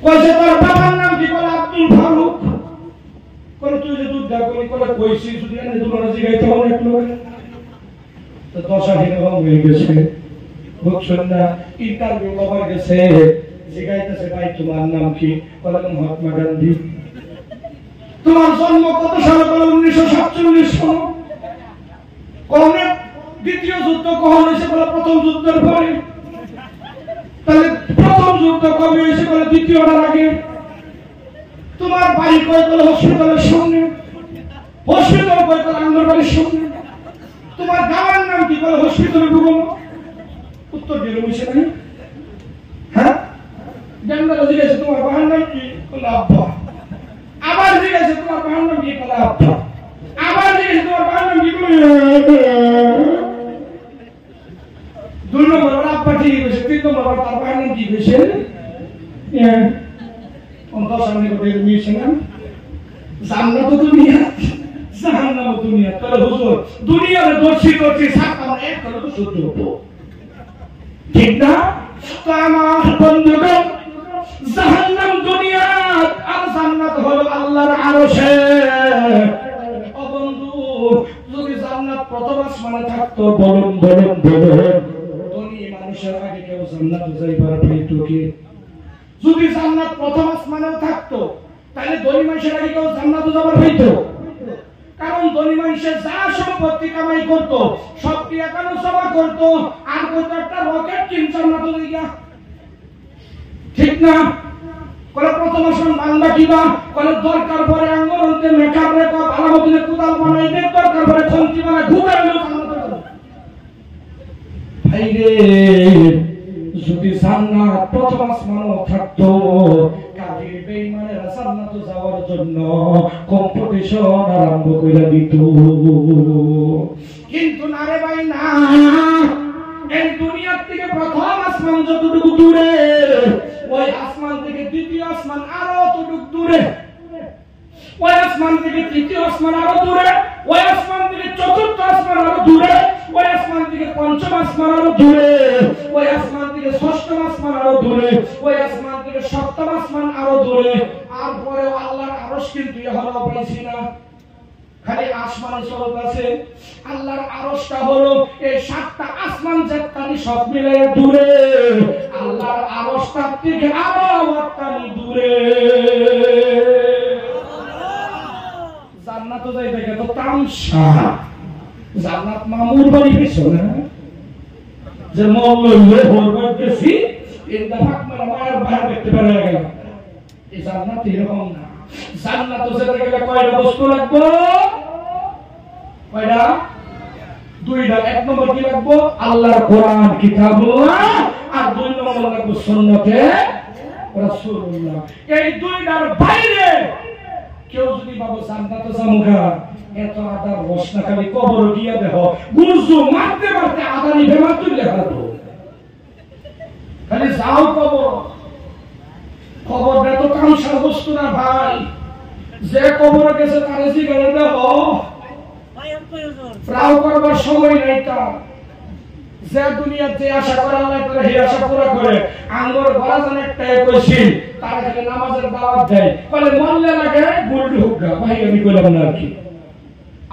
কইছে তোর বাবার নাম কি? বলে আব্দুল ফারুক। বলে তুই যে দুধ দাও বলে কইছি যদি এনে দুটো জিগাইতে হবে একটু তো দশা এরকম হয়ে গেছে। বুঝছেন না? ইন্টারভিউ লবার গেছে, জিগাইতেছে ভাই তোমার নাম কি? বলে মহাত্মা গান্ধী। তোমার জন্ম কত সালে? বলে 1947 সাল। কোনে দ্বিতীয় যুদ্ধ কখন হয়েছে? বলে প্রথম যুদ্ধের পরে। তাহলে প্রথম যুদ্ধ কবে হয়েছে? বলে দ্বিতীয়টার আগে। তোমার বাড়ি কয়? বলে হসপিটালের সামনে। হসপিটাল কয়? বলে আমার বাড়ির সামনে। তোমার গাঁয়ের নাম কি? বলে হসপিটালের ভূগোল। উত্তর দিয়ে বলছে না? হ্যাঁ, জানলা জিজ্ঞেস তোমার বাবার নাম কি? বলে আব্বা। আবার জিজ্ঞেস তোমার বাবার নাম কি? বলে আব্বা। আবার জিজ্ঞেস তোমার বাবার নাম কি? দুই নম্বর আব্বা ঠিক হয়েছে, তিন নম্বর তার বাবার নাম কি হয়েছে? জান্নাত দুনিয়া, জাহান্নাম দুনিয়া। তাহলে হুজুর দুনিয়ার দর্শি দর্শি সাতটা এক করে তো শুদ্ধ হতো, ঠিক না? তো আমার বন্ধুগণ, জাহান্নাম দুনিয়া আর জান্নাত হলো আল্লাহর আরশে। ও বন্ধু, যদি জান্নাত প্রথম আসমানে থাকতো, বলুন বলুন বলুন, ধনী মানুষের আগে কেউ জান্নাতে যাইবার পাইতো কি? যদি জান্নাত প্রথম আসমানেও থাকতো, তাহলে ধনী মানুষের আগে কেউ জান্নাতে যাবার পাইতো? কারণ ধনী মানুষের যা সম্পত্তি কামাই করতো সব কি একানো জমা করতো, আর কত একটা রকেট কিন জান্নাতে যাইয়া, ঠিক না? কোন প্রথম আসমান বাংলা কিবা কোন দরকার পরে আঙ্গরন্তে মেকার রেখা ভালোমতো কুদাল বানাই দে, দরকার পরে খন্তি বানাই ঘুরাইলো জান্নাতে যাবে। ভাই রে, যদি জান্নাত প্রথম আসমানও থাকতো, কাফির বেঈমানেরা জান্নাতে যাওয়ার জন্য কম্পিটিশন আরম্ভ করে দিত। কিন্তু না রে ভাই, না। এই দুনিয়া থেকে প্রথম আসমান যতটুকু দূরে, ওই আসমান থেকে দ্বিতীয় আসমান আরো ততটুকু দূরে, ওই আসমান থেকে তৃতীয় আসমান আরো দূরে, ওই আসমান থেকে চতুর্থ আসমান আরো দূরে, ওই আসমান থেকে পঞ্চম আসমান আরো দূরে, ওই আসমান থেকে ষষ্ঠম আসমান আরো দূরে, ওই আসমান থেকে সপ্তম আসমান আরো দূরে। আর পরে আল্লাহর আরশ কিন্তু হলো পাইছি না, খালি আসমানে চলত আছে। আল্লাহর আরশটা হলো এই সাতটা আসমান যেটানি সব মিলে দূরে, আল্লাহর আরশটা থেকে আরো অনেকটানি দূরে। জান্নাতে যাইতে গেলে তো তামসা, জান্নাত মামুর বাড়ি গেছো না, যে মল্লে হরবার গেছি এটা ফাঁক মেলা মায়ের বাইরে দেখতে পারে গেল। এই জান্নাত এরকম না। জান্নাতে যেতে গেলে কয়টা বস্তু লাগবে? কয়টা? দুইটা। এক নম্বর কি লাগবে? আল্লাহর কোরআন কিতাবুল্লাহ, আর দুই নম্বর লাগবে সুন্নতে রাসূলুল্লাহ। এই দুইটার বাইরে কেউ যদি বাবু জান্নাতে যামুগা, এত আদার রসনা খালি কবর গিয়া দেহ গুরজু মারতে মারতে আদানি বেমার তুলে হারবো। খালি যাও কবর, কবরটা তো কামসার বস্তু না ভাই। যে কবর গেছে তারে জিগারে দেহ, প্রায় করবার সময় নাই তার। যে দুনিয়ার যে আশা করে আল্লাহ তাআলা সেই আশা পুরো করে। আঙ্গর গড়া জানে একটা কইছি, তার খালি নামাজের দাওয়াত দেয়, বলে মরলে লাগে গুলডু হুগা। ভাই আমি কইলাম না কি,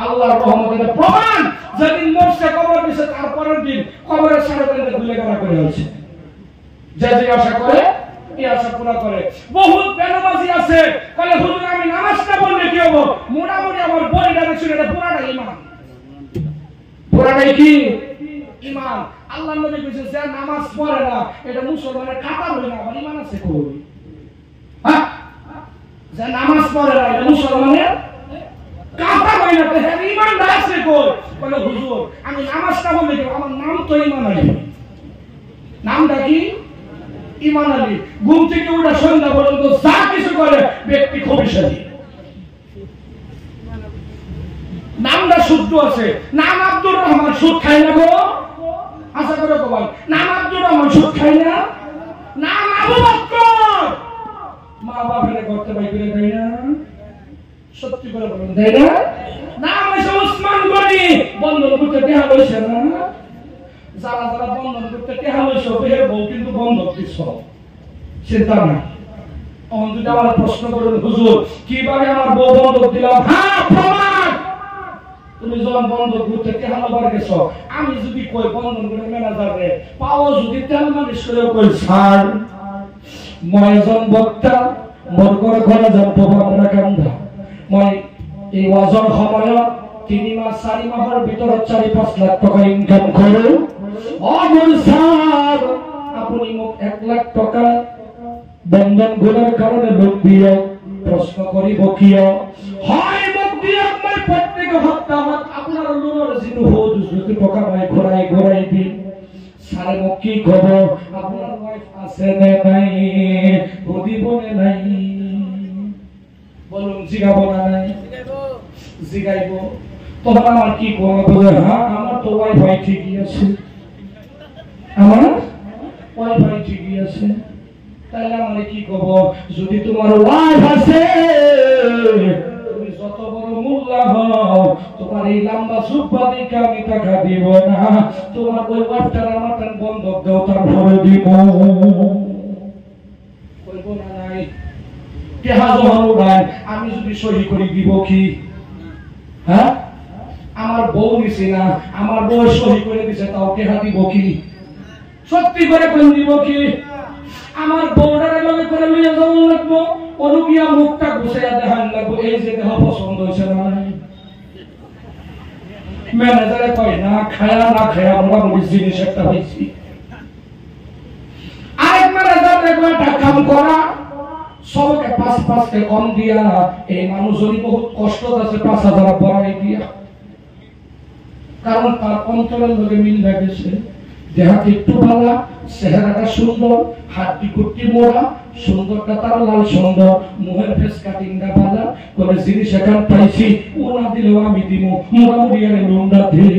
আল্লাহর রহমতের প্রমাণ। যেদিন মরছে কবর দিছে, তারপরের দিন কবরের সামনে গুলে গাড়া করে আছে। যে যে আশা করে এই আশা পুরো করে। বহুত বেনামাজি আছে, বলে হুজুর আমি নামাজটা পড়লে কি হবে? মোটামুটি আমার বইটা দেখছি, এটা পুরাটা ঈমান। পুরাটাই কি? ঈমান। আল্লাহর নবী কইছে যে নামাজ পড়ে না এটা মুসলমানের কাতার হই না, আবার ঈমান আছে কই? হ্যাঁ, যে নামাজ পড়ে না এটা মুসলমানের কাতার হই না, তাহলে ঈমান আছে কই? বলে হুজুর আমি নামাজটা পড়লে কি আমার নাম তো ঈমান আছে। নামটা কি? ইমান আলী ঘুম থেকে উঠে সন্ধ্যা পর্যন্ত যা কিছু করে ব্যক্তি খবিশালী। নামটা শুদ্ধ আছে, নাম আব্দুর রহমান, সুদ খায় না গো? আশা করে কবাই নাম আব্দুর রহমান, সুদ খায় না? নাম আবু বকর, মা বাপের করতে পাই করে দেয় না? সত্যি করে বলুন, দেয় না? নাম হয়েছে ওসমান গনি, বন্ধন করতে টেহা লইছে না? যারা যারা বন্ধন করতে টেহা লইছে বের বউ কিন্তু বন্ধক দিছ, চিন্তা না। তখন যদি আমার প্রশ্ন করেন হুজুর কিভাবে আমার বউ বন্ধক দিলাম, হ্যাঁ প্রমাণ। তুমি যখন বন্ধক করতে টেহা লবার গেছো, আমি যদি কই বন্ধন করে ম্যানেজার রে পাও যদি তেল মালিশ করে কই স্যার ময়জন বক্তা মোর ঘরে যাব আমরা কান্দা মই এই ওয়াজন সময় 3 মাস 4 মাসের ভিতরে 4-5 লাখ টাকা ইনকাম করো। অমর স্যার আপনি মোক 1 লাখ টাকা বন্ধন গুলার কারণে লোক দিও, প্রশ্ন করিব কিয়? হয় মোক দিও, মই প্রত্যেক সপ্তাহত আপনার লোনের যিটো সুদ যদি টাকা মই ঘূৰাই দিম। সারে মোক কি কব, আপনার ওয়াইফ আছে নে নাই, বুঝিব নে নাই? বলুন জিগাব না নাই? জিগাইব। তখন আমার কি করবো? হ্যাঁ আমার তো ওয়াইফাই ঠিকই আছে, আমার ওয়াইফাই ঠিকই আছে। তাহলে আমি কি করব? যদি তোমার ওয়াইফ আছে, তুমি যত বড় মোল্লা হও, তোমার এই লম্বা সুব্বা দিকে আমি টাকা দিব না। তোমার ওই ওয়াইফটার আমার বন্ধক দাও, তারপরে দিব। কইব না নাই? আমি যদি সহি করে দিব কি? হ্যাঁ আমার বউ নিছে না, আমার বউ সহি করে দিছে, তাও টেহা দিব কি? সত্যি করে কোন দিব কি? আমার বউটার লগে করে লইয়া যাওয়া লাগবো, অনুকিয়া মুখটা ঘুষাইয়া দেখান লাগবো এই যে দেহ পছন্দ হয়েছে না নাই? ম্যানেজারে কয় না খায়া মোটামুটি জিনিস একটা হয়েছি। আরেক ম্যানেজার দেখো একটা কাম করা, সবকে 5-5 কম দিয়া এই মানুষেরই বহুত কষ্ট আছে, 5,000 বাড়াই দিয়া। কারণ তার অন্তরের লগে মিল লাগেছে, দেহাতে একটু ভালা, চেহারাটা সুন্দর, হাড্ডি কুট্টি মোড়া, সুন্দরটা তার লাল সুন্দর, মুখের ফেস কাটিংটা ভালা, কোন জিনিস এখান পাইছি ও না দিলেও আমি দিব, মোটামুটি আরে লোনটা দিই।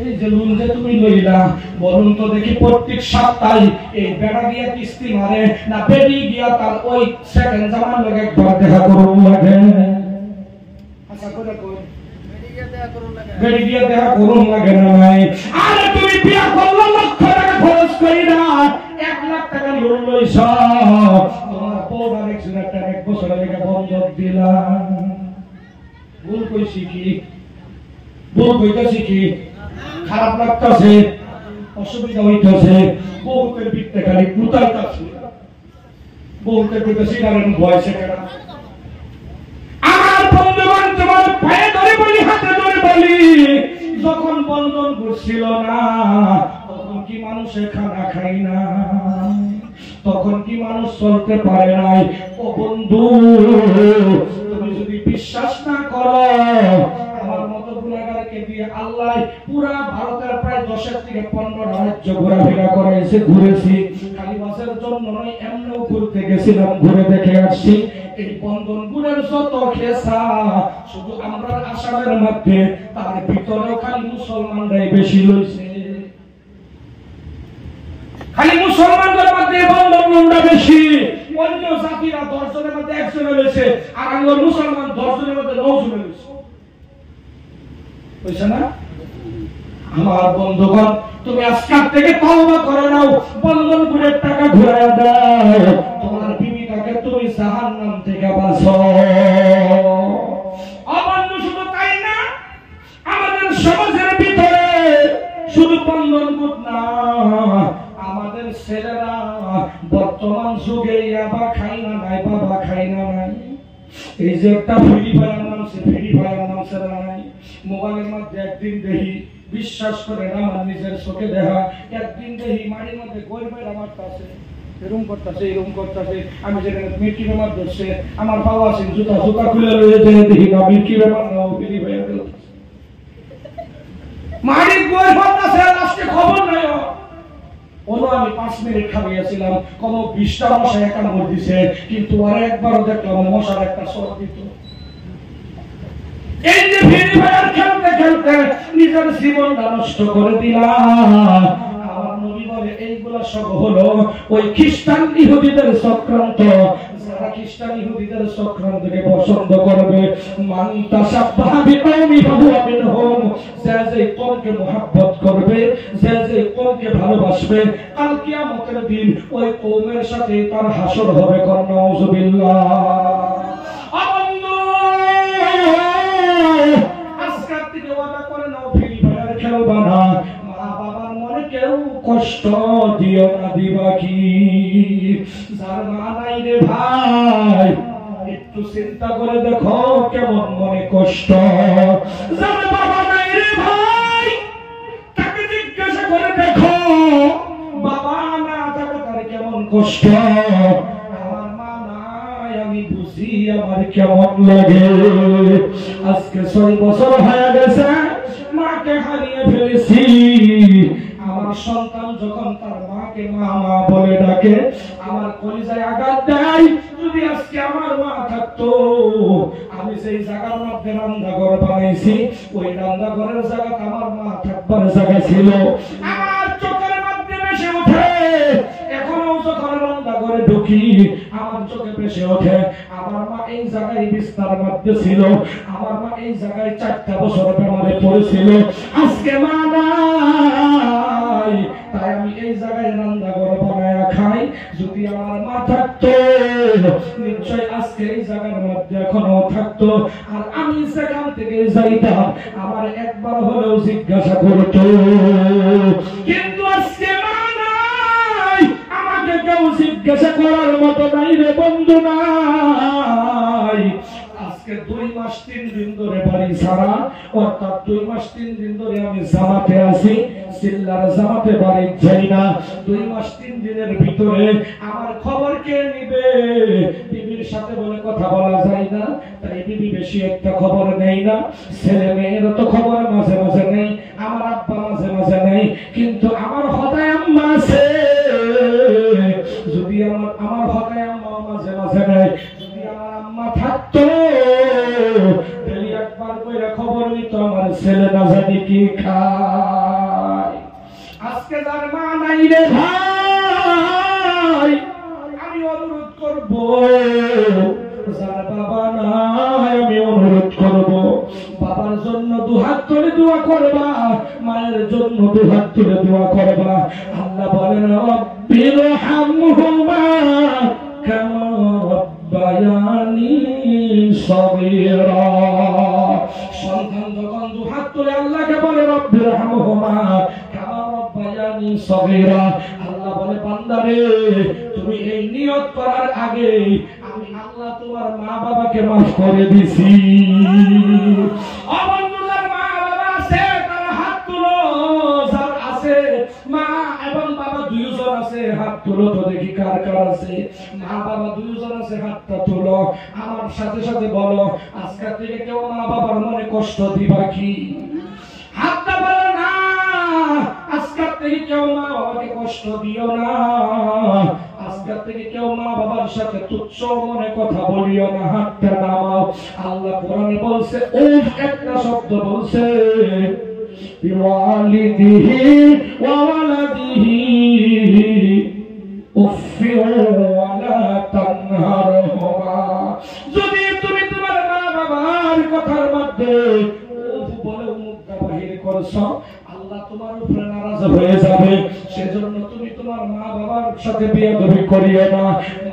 এই যে লোন যে তুমি লইলা, বলুন তো দেখি প্রত্যেক সপ্তাহে এই বেড়া গিয়া কিস্তি মারে না বেড়ি গিয়া তার ওই সেকেন্ড জামার লগে একবার দেখা করুন লাগে? আচ্ছা করে কই বেড়ি গিয়া দেখা করুন লাগে না নাই? আরে তুমি বিয়া করলে লক্ষ টাকা খরচ করি না, 1 লাখ টাকা লোন লইছ, তোমার বউটা দেখছি একটা 1 বছরের লেগে বন্ধক দিলা। ভুল কইছি কি? ভুল কইতাছি কি? খারাপ লাগতেছে, অসুবিধা হইতেছে, বহুতের বিকতে খালি কুতাইতাছে, বহুতের কইতাছি কারণ ভয়ছে কেনা। আমার বন্ধুগণ তোমার পায়ে ধরে বলি, হাতে ধরে বলি, যখন বন্ধন করছিল না তখন কি মানুষে খানা খাই না? তখন কি মানুষ চলতে পারে নাই? ও বন্ধু তুমি যদি বিশ্বাস না করো, আমার মতো গুনাহগারকে দিয়ে আল্লাহ পুরা ভারতের প্রায় 10 থেকে 15 রাজ্য ঘোরাফেরা করাইছে, ঘুরেছি। খালি বাসের জন্য নয়, এমনও ঘুরতে গেছিলাম, ঘুরে দেখে আসছি এই বন্ধন গুণের যত খেসা শুধু আমরা আসামের মধ্যে, তার ভিতরেও খালি মুসলমানরাই বেশি লইছে। খালি মুসলমানদের মধ্যে বন্ধন গুণটা বেশি, অন্য জাতিরা 10 জনের মধ্যে 1 জনে লইছে, আর আমরা মুসলমান 10 জনের মধ্যে 9 জনে লইছে। বুঝছ না? আমার বন্ধুগণ তুমি আজকাল থেকে তওবা করে নাও, বন্ধন গুণের টাকা ঘুরাইয়া দাও, তোমার বিবিটাকে তুমি জাহান্নাম থেকে বাঁচাও। অবন্ধু শুধু তাই না, আমাদের সমাজের ভিতরে শুধু বন্ধন গুণ না, আমাদের ছেলেরা বর্তমান যুগে ইয়াবা খাই না নাই, বাবা খাই না নাই। এই যে একটা ফ্রি ফায়ার নামছে, ফ্রি ফায়ার নামছে না নাই? মোবাইলের মধ্যে একদিন দেখি, বিশ্বাস করে না আমার নিজের চোখে দেখা, একদিন দেখি মাটির মধ্যে গরিবের আমার কাছে এরকম করতেছে, এরকম করতেছে। আমি যেখানে মিটকি বেমার ধরছে, আমার পাওয়া আছে জুতা খুলে রয়েছে, দেখি না মিটকি বেমার না, ফ্রি ফায়ার মাটির গরিব আছে, লাস্টে খবর নাই। আমি 5 মিনিট খাইয়েছিলাম, কোন 20টা মশা একা মর দিছে, কিন্তু আর একবারও দেখলাম মশার একটা সর দিত। এই যে ফ্রি ফায়ার খেলতে খেলতে নিজের জীবনটা নষ্ট করে দিলাম। আমার নবী বলে এইগুলা সব হলো ওই খ্রিস্টান ইহুদিদের চক্রান্ত। যারা খ্রিস্টান ইহুদিদের চক্রান্তকে পছন্দ করবে, মান তাশাব্বাহা বিকওমি ফাহুয়া মিনহুম, যে কওমকে মুহাব্বত করবে, যে কওমকে ভালোবাসবে, কাল কিয়ামতের দিন ওই কওমের সাথে তার হাসর হবে। নাউযুবিল্লাহ। আজকাল থেকে ওয়াদা করে নাও, ফ্রি ফায়ার খেলবা না, মা বাবার মনে কেউ কষ্ট দিও না। দিবা কি? যার মা নাই রে ভাই, একটু চিন্তা করে দেখো কেমন মনে কষ্ট। যার বাবা নাই রে ভাই, তাকে জিজ্ঞাসা করে দেখো বাবা না থাকা তার কেমন কষ্ট। আমার মা নাই, আমি বুঝি আমার কেমন লাগে। আজকে 6 বছর হয়ে গেছে মাকে হারিয়ে ফেলেছি। আমার সন্তান যখন তার মাকে মা মা বলে ডাকে, আমার কলিজায় আঘাত দেয়। যদি আজকে আমার মা থাকতো, আমি সেই জায়গার মধ্যে রান্নাঘর বানাইছি, ওই রান্নাঘরের জায়গাতে আমার মা থাকবার জায়গা ছিল। আমার চোখের মধ্যে ভেসে ওঠে, এখনো যখন রান্নাঘরে ঢুকি আমার চোখে ভেসে ওঠে আমার মা এই জায়গায় বিস্তার মধ্যে ছিল, আমার মা এই জায়গায় 4টা বছর বেমারে পড়েছিল। আজকে মা নাই, তাই আমি এই জায়গায় রান্নাঘর বানায়া খাই। যদি আমার মা থাকতো, নিশ্চয় আজকে এই জায়গার মধ্যে এখনো থাকতো, আর আমি সেখান থেকে যাইতাম, আমার একবার হলেও জিজ্ঞাসা করতো। কিন্তু আজকে মা নাই, আমাকে কেউ জিজ্ঞাসা করার মতো নাই রে বন্ধু, নাই। আজকে 2 মাস 3 দিন ধরে বাড়ি ছাড়া, অর্থাৎ 2 মাস 3 দিন ধরে আমি জামাতে আছি, সিল্লার জামাতে বাড়ি যাই না। 2 মাস 3 দিনের ভিতরে আমার খবর কে নিবে? বিবির সাথে বলে কথা বলা যায় না, তাই বিবি বেশি একটা খবর নেই না। ছেলে মেয়েরও তো খবর মাঝে মাঝে নেই, আমার আব্বা মাঝে মাঝে নেই, কিন্তু আমার হদায় আম্মা আছে। যদি আমার হদায় আম্মা মাঝে মাঝে নেই, যদি আমার আম্মা থাকতো তাহলে একবার কইরা খবর নিত আমার ছেলে না জানি কি খায়। আজকে যার মা নাই রে ভাই, আমি অনুরোধ করব, যার বাবা নাই আমি অনুরোধ করব, বাবার জন্য 2 হাত তুলে দোয়া করবা, মায়ের জন্য 2 হাত তুলে দোয়া করবা। আল্লাহ বলেন রব্বির হামহুমা কামা রব্বায়ানি সগীরা। সন্তান যখন 2 হাত তুলে আল্লাহকে বলে রব্বির হামহুমা কামা রব্বায়ানি সগীরা, আল্লাহ বলে বান্দারে তুমি এই নিয়ত করার আগে আমি আল্লাহ তোমার মা বাবাকে মাফ করে দিছি। অবন্ধুদের মা বাবা আছে, তারা হাত তুলো। যার আছে মা এবং বাবা 2 জন আছে, হাত তুলো তো দেখি কার কার আছে। মা বাবা 2 জন আছে, হাতটা তুলো। আমার সাথে সাথে বলো, আজকে থেকে কেউ মা বাবার মনে কষ্ট দিবা কি? হাতটা বলো না, আজকে থেকে কেউ মা বাবাকে কষ্ট দিও না। আজকে থেকে কেউ মা বাবার সাথে তুচ্ছ মনে কথা বলিও না। হাতটা নামাও। আল্লাহ কোরআনে বলছে, উফ একটা শব্দ বলছে, বিওয়ালিদিহি ওয়া ওয়ালাদিহি উফি ওয়ালা তানহারহুমা। যদি তুমি তোমার মা বাবার কথার মধ্যে উফ বলে মুখটা বাহির করছো, আল্লাহ তোমার উপরে নারাজ হয়ে যাবে। সেজন্য তুমি তোমার মা বাবার সাথে বেয়াদবি করিও না।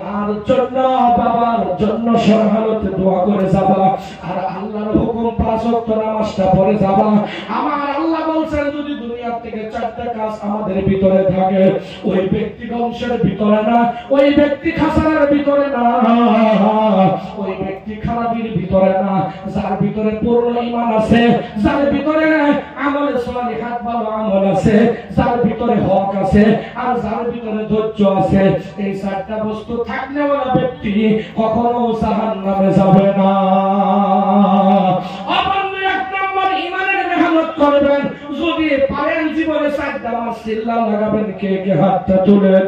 মার জন্য বাবার জন্য সরহালতে দোয়া করে যাবা, আর আল্লাহর হুকুম 5 ওয়াক্ত নামাজটা পড়ে যাবা। আমার আল্লাহ বলছেন, যদি দুনিয়ার থেকে 4টা কাজ আমাদের ভিতরে থাকে, ওই ব্যক্তি ধ্বংসের ভিতরে না, ওই ব্যক্তি খাসারের ভিতরে না, ওই ব্যক্তি খারাপির ভিতরে না। যার ভিতরে পূর্ণ ঈমান আছে, যার ভিতরে আমলে সালিহাত ভালো আমল আছে, যার ভিতরে হক আছে, আর যার ভিতরে ধৈর্য আছে, এই 4টা বস্তু থাকলে ওরা ব্যক্তি কখনো জাহান্নামে যাবে না। আপনি 1 নম্বর ঈমানের মেহনত করবেন। যদি পারেন জীবনে 4টা মাস চিল্লা লাগাবেন, কে কে হাতটা তোলেন।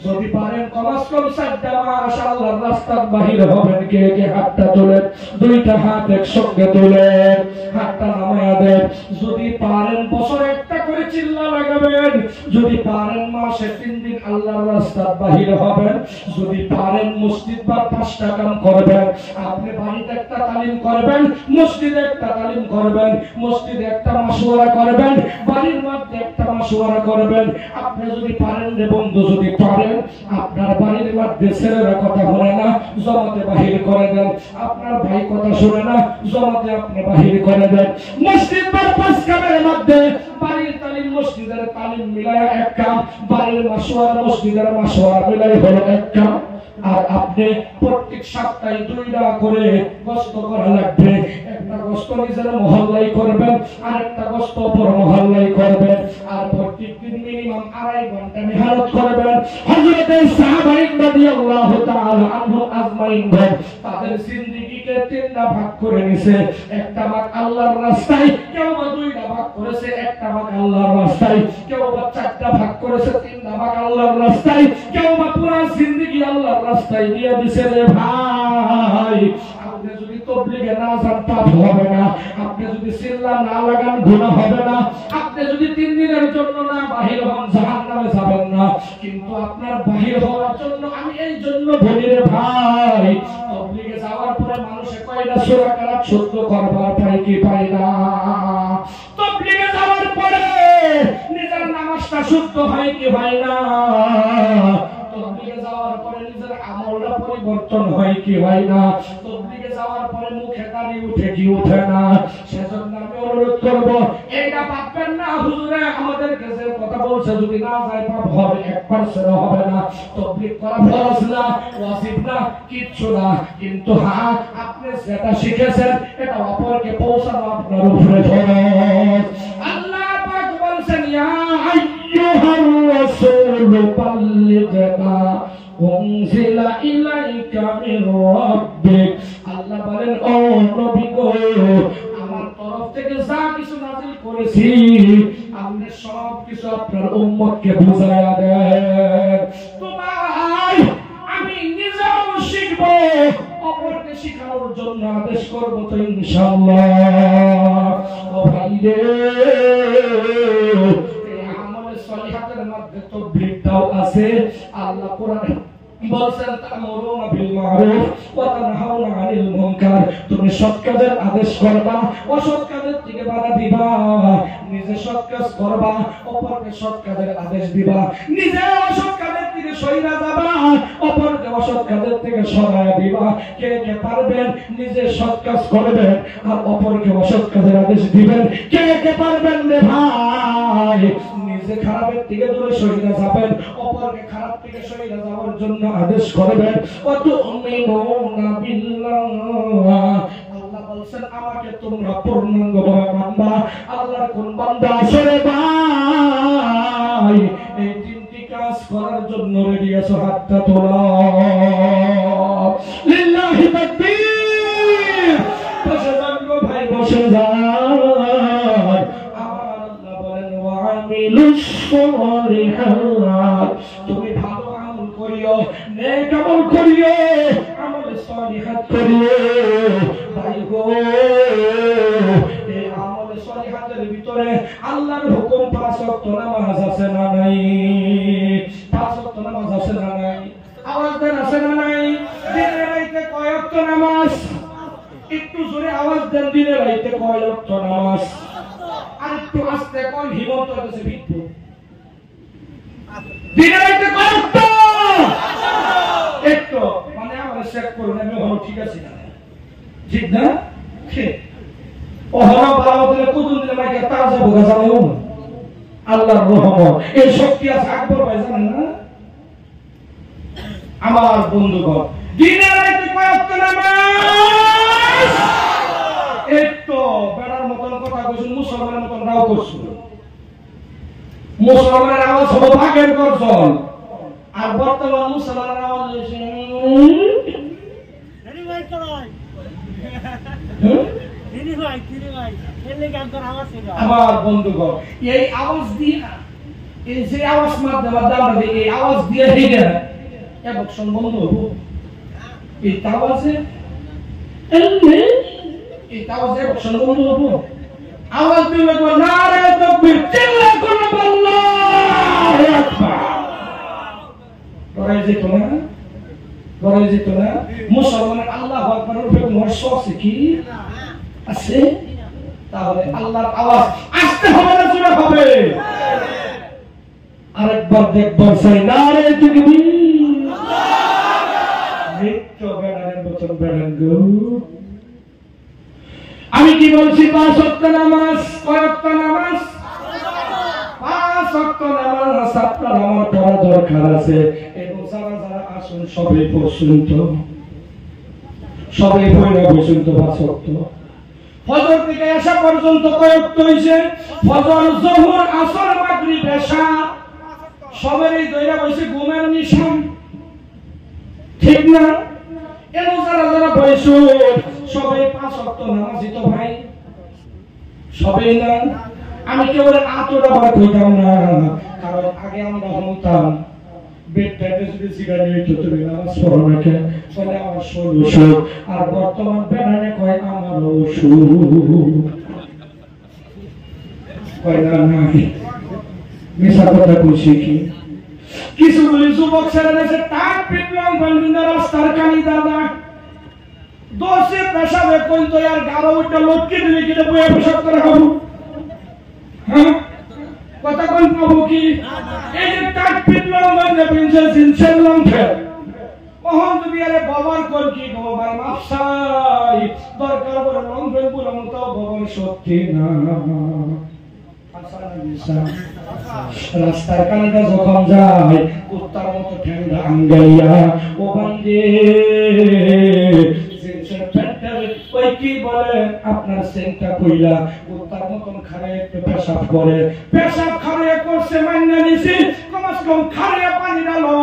যদি পারেন কমাস কম 4টা মাস আল্লাহর রাস্তার বাহির হবেন, কে কে হাতটা তোলেন। 2টা হাত একসঙ্গে তোলেন, হাতটা নামায়া দেন। যদি পারেন বছরে একটা করে চিল্লা লাগাবেন, যদি পারেন মাসে 3 দিন আল্লাহর রাস্তার বাহির হবেন, যদি পারেন মসজিদ বা 5টা কাম করবেন। আপনি বাড়িতে একটা তালিম করবেন, মসজিদে একটা তালিম করবেন, মসজিদে একটা মাশওয়ারা করবেন, বাড়ির মধ্যে একটা মাশওয়ারা করবেন। আপনি যদি পারেন রে বন্ধু, যদি পারেন আপনার বাড়ির মধ্যে ছেলেরা কথা বলে না, জমাতে বাহির করে দেন। আপনার ভাই কথা শুনে না, জমাতে আপনি বাহির করে দেন। মসজিদ বা 5 কামের মধ্যে বাড়ির তালিম মসজিদের তালিম মিলায় এক কাম, বাড়ির মাশওয়ারা মসজিদের মাশওয়ারা মিলাই হলো এক কাম। আর আপনি প্রত্যেক সপ্তাহে 2টা করে গস্ত করা লাগবে। একটা গস্ত নিজের মহল্লাই করবেন, আর একটা গস্ত অপর মহল্লাই করবেন। আর প্রত্যেকদিন মিনিমাম 2.5 ঘন্টা মেহনত করবেন। হযরত সাহাবা রাদিয়াল্লাহু তাআলা আনহু আজমাইন তাদের জিন্দেগিকে 3টা ভাগ করে নিছে। একটা ভাগ আল্লাহর রাস্তায়, কেউ বা 2টা ভাগ করেছে। একটা ভাগ আল্লাহর রাস্তায়, কেউ বা 4টা ভাগ করেছে। 3টা ভাগ আল্লাহর রাস্তায়, কেউ বা পুরো জিন্দেগি আল্লাহর রাস্তায় দিয়ে দিছে। রে ভাই, আপনি যদি তাবলীগে না যান পাপ হবে না, আপনি যদি চিল্লা না লাগান গুনাহ হবে না, আপনি যদি 3 দিনের জন্য না বাহির হন জাহান্নামে যাবেন না। কিন্তু আপনার বাহির হওয়ার জন্য আমি এই জন্য বলি রে ভাই, তাবলীগে যাওয়ার পরে মানুষে কয়টা সূরা কারাত শুদ্ধ করবার পায় কি পায় না? তাবলীগে যাওয়ার পরে নিজের নামাজটা শুদ্ধ হয় কি হয় না? তাবলীগে যাওয়ার পরে নিজের আমলটা পরিবর্তন হয় কি হয় না? তাবলীগে যাওয়ার পরে মুখে দাড়ি উঠে কি ওঠে না? সেজন্য আমি অনুরোধ করব, এইটা ভাববেন না হুজুরে আমাদের কাছে কথা বলছে যদি না যায় পাপ হবে, 1% হবে না। তাবলীগ করা ফরজ না, ওয়াজিব না, কিচ্ছু না। কিন্তু হ্যাঁ, আপনি যেটা শিখেছেন এটা অপরকে পৌঁছানো আপনার উপরে ফরজ। আল্লাহ পাক বলছেন, ইয়া আইয়ুহার রাসূল বাল্লিগ মা উনজিলা ইলাইকা মির রাব্বিক। আল্লাহ বলেন, ও নবী গো, আমার তরফ থেকে যা কিছু নাযিল করেছি আপনি সব কিছু আপনার উম্মতকে বুঝায়া দেন। তো ভাই, আমি নিজেও শিখব, অপরকে শিখানোর জন্য আদেশ করব তো ইনশাআল্লাহ। ও ভাই রে, এই আমলে সলিহাতের মধ্যে তাবলীগটাও আছে। আল্লাহ কোরআনে বলছেন, তা'মুরুনা বিল মা'রুফ ওয়া তানহাউনা আনিল মুনকার। তুমি সৎ কাজের আদেশ করবা, অসৎ কাজের থেকে বাধা দিবা। নিজে সৎ কাজ করবা, অপরকে সৎ কাজের আদেশ দিবা। নিজে অসৎ কাজের থেকে সইরা যাবা, অপরকে অসৎ কাজের থেকে সরায়া দিবা। কে কে পারবেন নিজে সৎ কাজ করবেন আর অপরকে অসৎ কাজের আদেশ দিবেন? কে কে পারবেন রে ভাই? নিজে খারাপের থেকে দূরে সইরা যাবেন, অপরকে খারাপ থেকে সইরা যাওয়ার জন্য আদেশ করবেন। ওয়াতুমিনুনা বিল্লাহ। আল্লাহ বলছেন, আমাকে তোমরা পূর্ণাঙ্গভাবে মানবা। আল্লাহর কোন বান্দা আছে রে ভাই এই 3টি কাজ করার জন্য রেডি আছো? হাতটা তোলো। লিল্লাহি তাকবীর। বসে যান গো ভাই, বসে যান। আল্লাহ বলেন, ওয়া আমিলুস সালিহাত। তুমি ভালো আমল করিও, নেক আমল করিও, আমলে সলিহাত করিও। ভাই গো, এই আমলে সলিহাতের ভিতরে আল্লাহর হুকুম 5 ওয়াক্ত নামাজ আছে না নাই? 5 ওয়াক্ত নামাজ আছে না নাই? আওয়াজ দেন, আছে না নাই? দিনে রাইতে কয় ওয়াক্ত নামাজ? একটু জোরে আওয়াজ দেন, দিনে রাইতে কয় ওয়াক্ত নামাজ? আর একটু আস্তে কোন হিমত হচ্ছে ভিতর। দিনে রাইতে কয় ওয়াক্ত? একটু মানে আমরা চেক করুন আমি হলো ঠিক আছে না, ঠিক না? ঠিক। ও হলো বারামতে কুতুল দিলে মাইকে তার যাব গাজাও আল্লাহর রহমত। এই শক্তি আছে আকবর ভাই, জানেন না? আমার বন্ধুগণ, দিনে রাইতে কয় ওয়াক্ত নামাজ? একটু বেড়ার মতন কথা কইছেন, মুসলমানের মতন রাও করছেন। মুসলমানের আওয়াজ হলো ভাগের গর্জন, আর বর্তমান মুসলমানের আওয়াজ হয়েছে আমার বন্ধুগণ এই আওয়াজ দিয়ে এই যে আওয়াজ মাধ্যমে আমরা এই আওয়াজ দিয়ে হেগে এবং বন্ধ হবো এই আওয়াজে এই আওয়াজে বন্ধ হবো আওয়াজ দিলে নারে তাকবীর চিল্লা করে আল্লাহু আকবার করাই যেত না মুসলমানের আল্লাহু আকবারের উপরে মর্ষ আছে কি আছে তাহলে আল্লাহর আওয়াজ আসতে হবে না জোরে হবে আরেকবার দেখবার চাই নারে তাকবীর মৃত্যু বেড়ানের বচন বেড়ান গো আমি কি বলছি 5 ওয়াক্ত নামাজ কয় ওয়াক্ত নামাজ 5 ওয়াক্ত নামাজ আপনার আমার পড়া দরকার আছে এবং যারা আসুন সবাই পর্যন্ত সবাই পড়া পর্যন্ত 5 ওয়াক্ত ফজর থেকে এশা পর্যন্ত কয় ওয়াক্ত হইছে ফজর যোহর আসর মাগরিব এশা সবেরই দইরা বসে ঘুমের নিশান ঠিক না এমন যারা বয়সু সবাই 5 ওয়াক্ত নামাজি তো ভাই সবাই না আমি কেবল আতটা বার কইতাম না কারণ আগে আমরা হতাম বেডটাতে যদি সিগারেট তো তুমি নামাজ পড়ো না কে বলে আমার শরীর আর বর্তমান বেড়ানে কয় আমার ওষুধ কয় না মিশা কথা কইছি কি কিছু বলি যুবক ছেলেরা সে টাক পিটলাম বন্ধুরা রাস্তার কানি দাদা দোষে পেশাবে কোন তো यार গাড়ো উঠে লটকে দিলে কি বয়ে পেশাব করে খাবো হ্যাঁ কথা কোন পাবো কি এই যে টাক পিটলাম মানে প্রিন্সেস ইনশাল্লাহ ফের ওহন তুমি আরে বাবার কোন কি গো ভাই মাফসাই দরকার বড় লং ফেল পুরো মত ভগবান সত্যি না রাস্তার কানিটা যখন যায় কুত্তার মতো ঠ্যাংটা আঙ্গাইয়া ও বান্দে ওই কি বলে আপনার সেন্টটা কইলা কুত্তার মতন খারে একটু পেশাব করে পেশাব খারে করছে মান্য নিছি কমস কম খারে পানি ডালো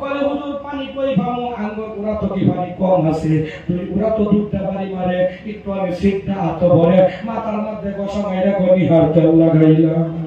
বলে হুজুর পানি কই ভামু আঙ্গ ওরা তো কি পানি কম আছে তুই ওরা তো দুধটা বাড়ি মারে একটু আমি সিটটা হাত ভরে মাথার মধ্যে বসা মাইরা গনি হার তেল লাগাইলাম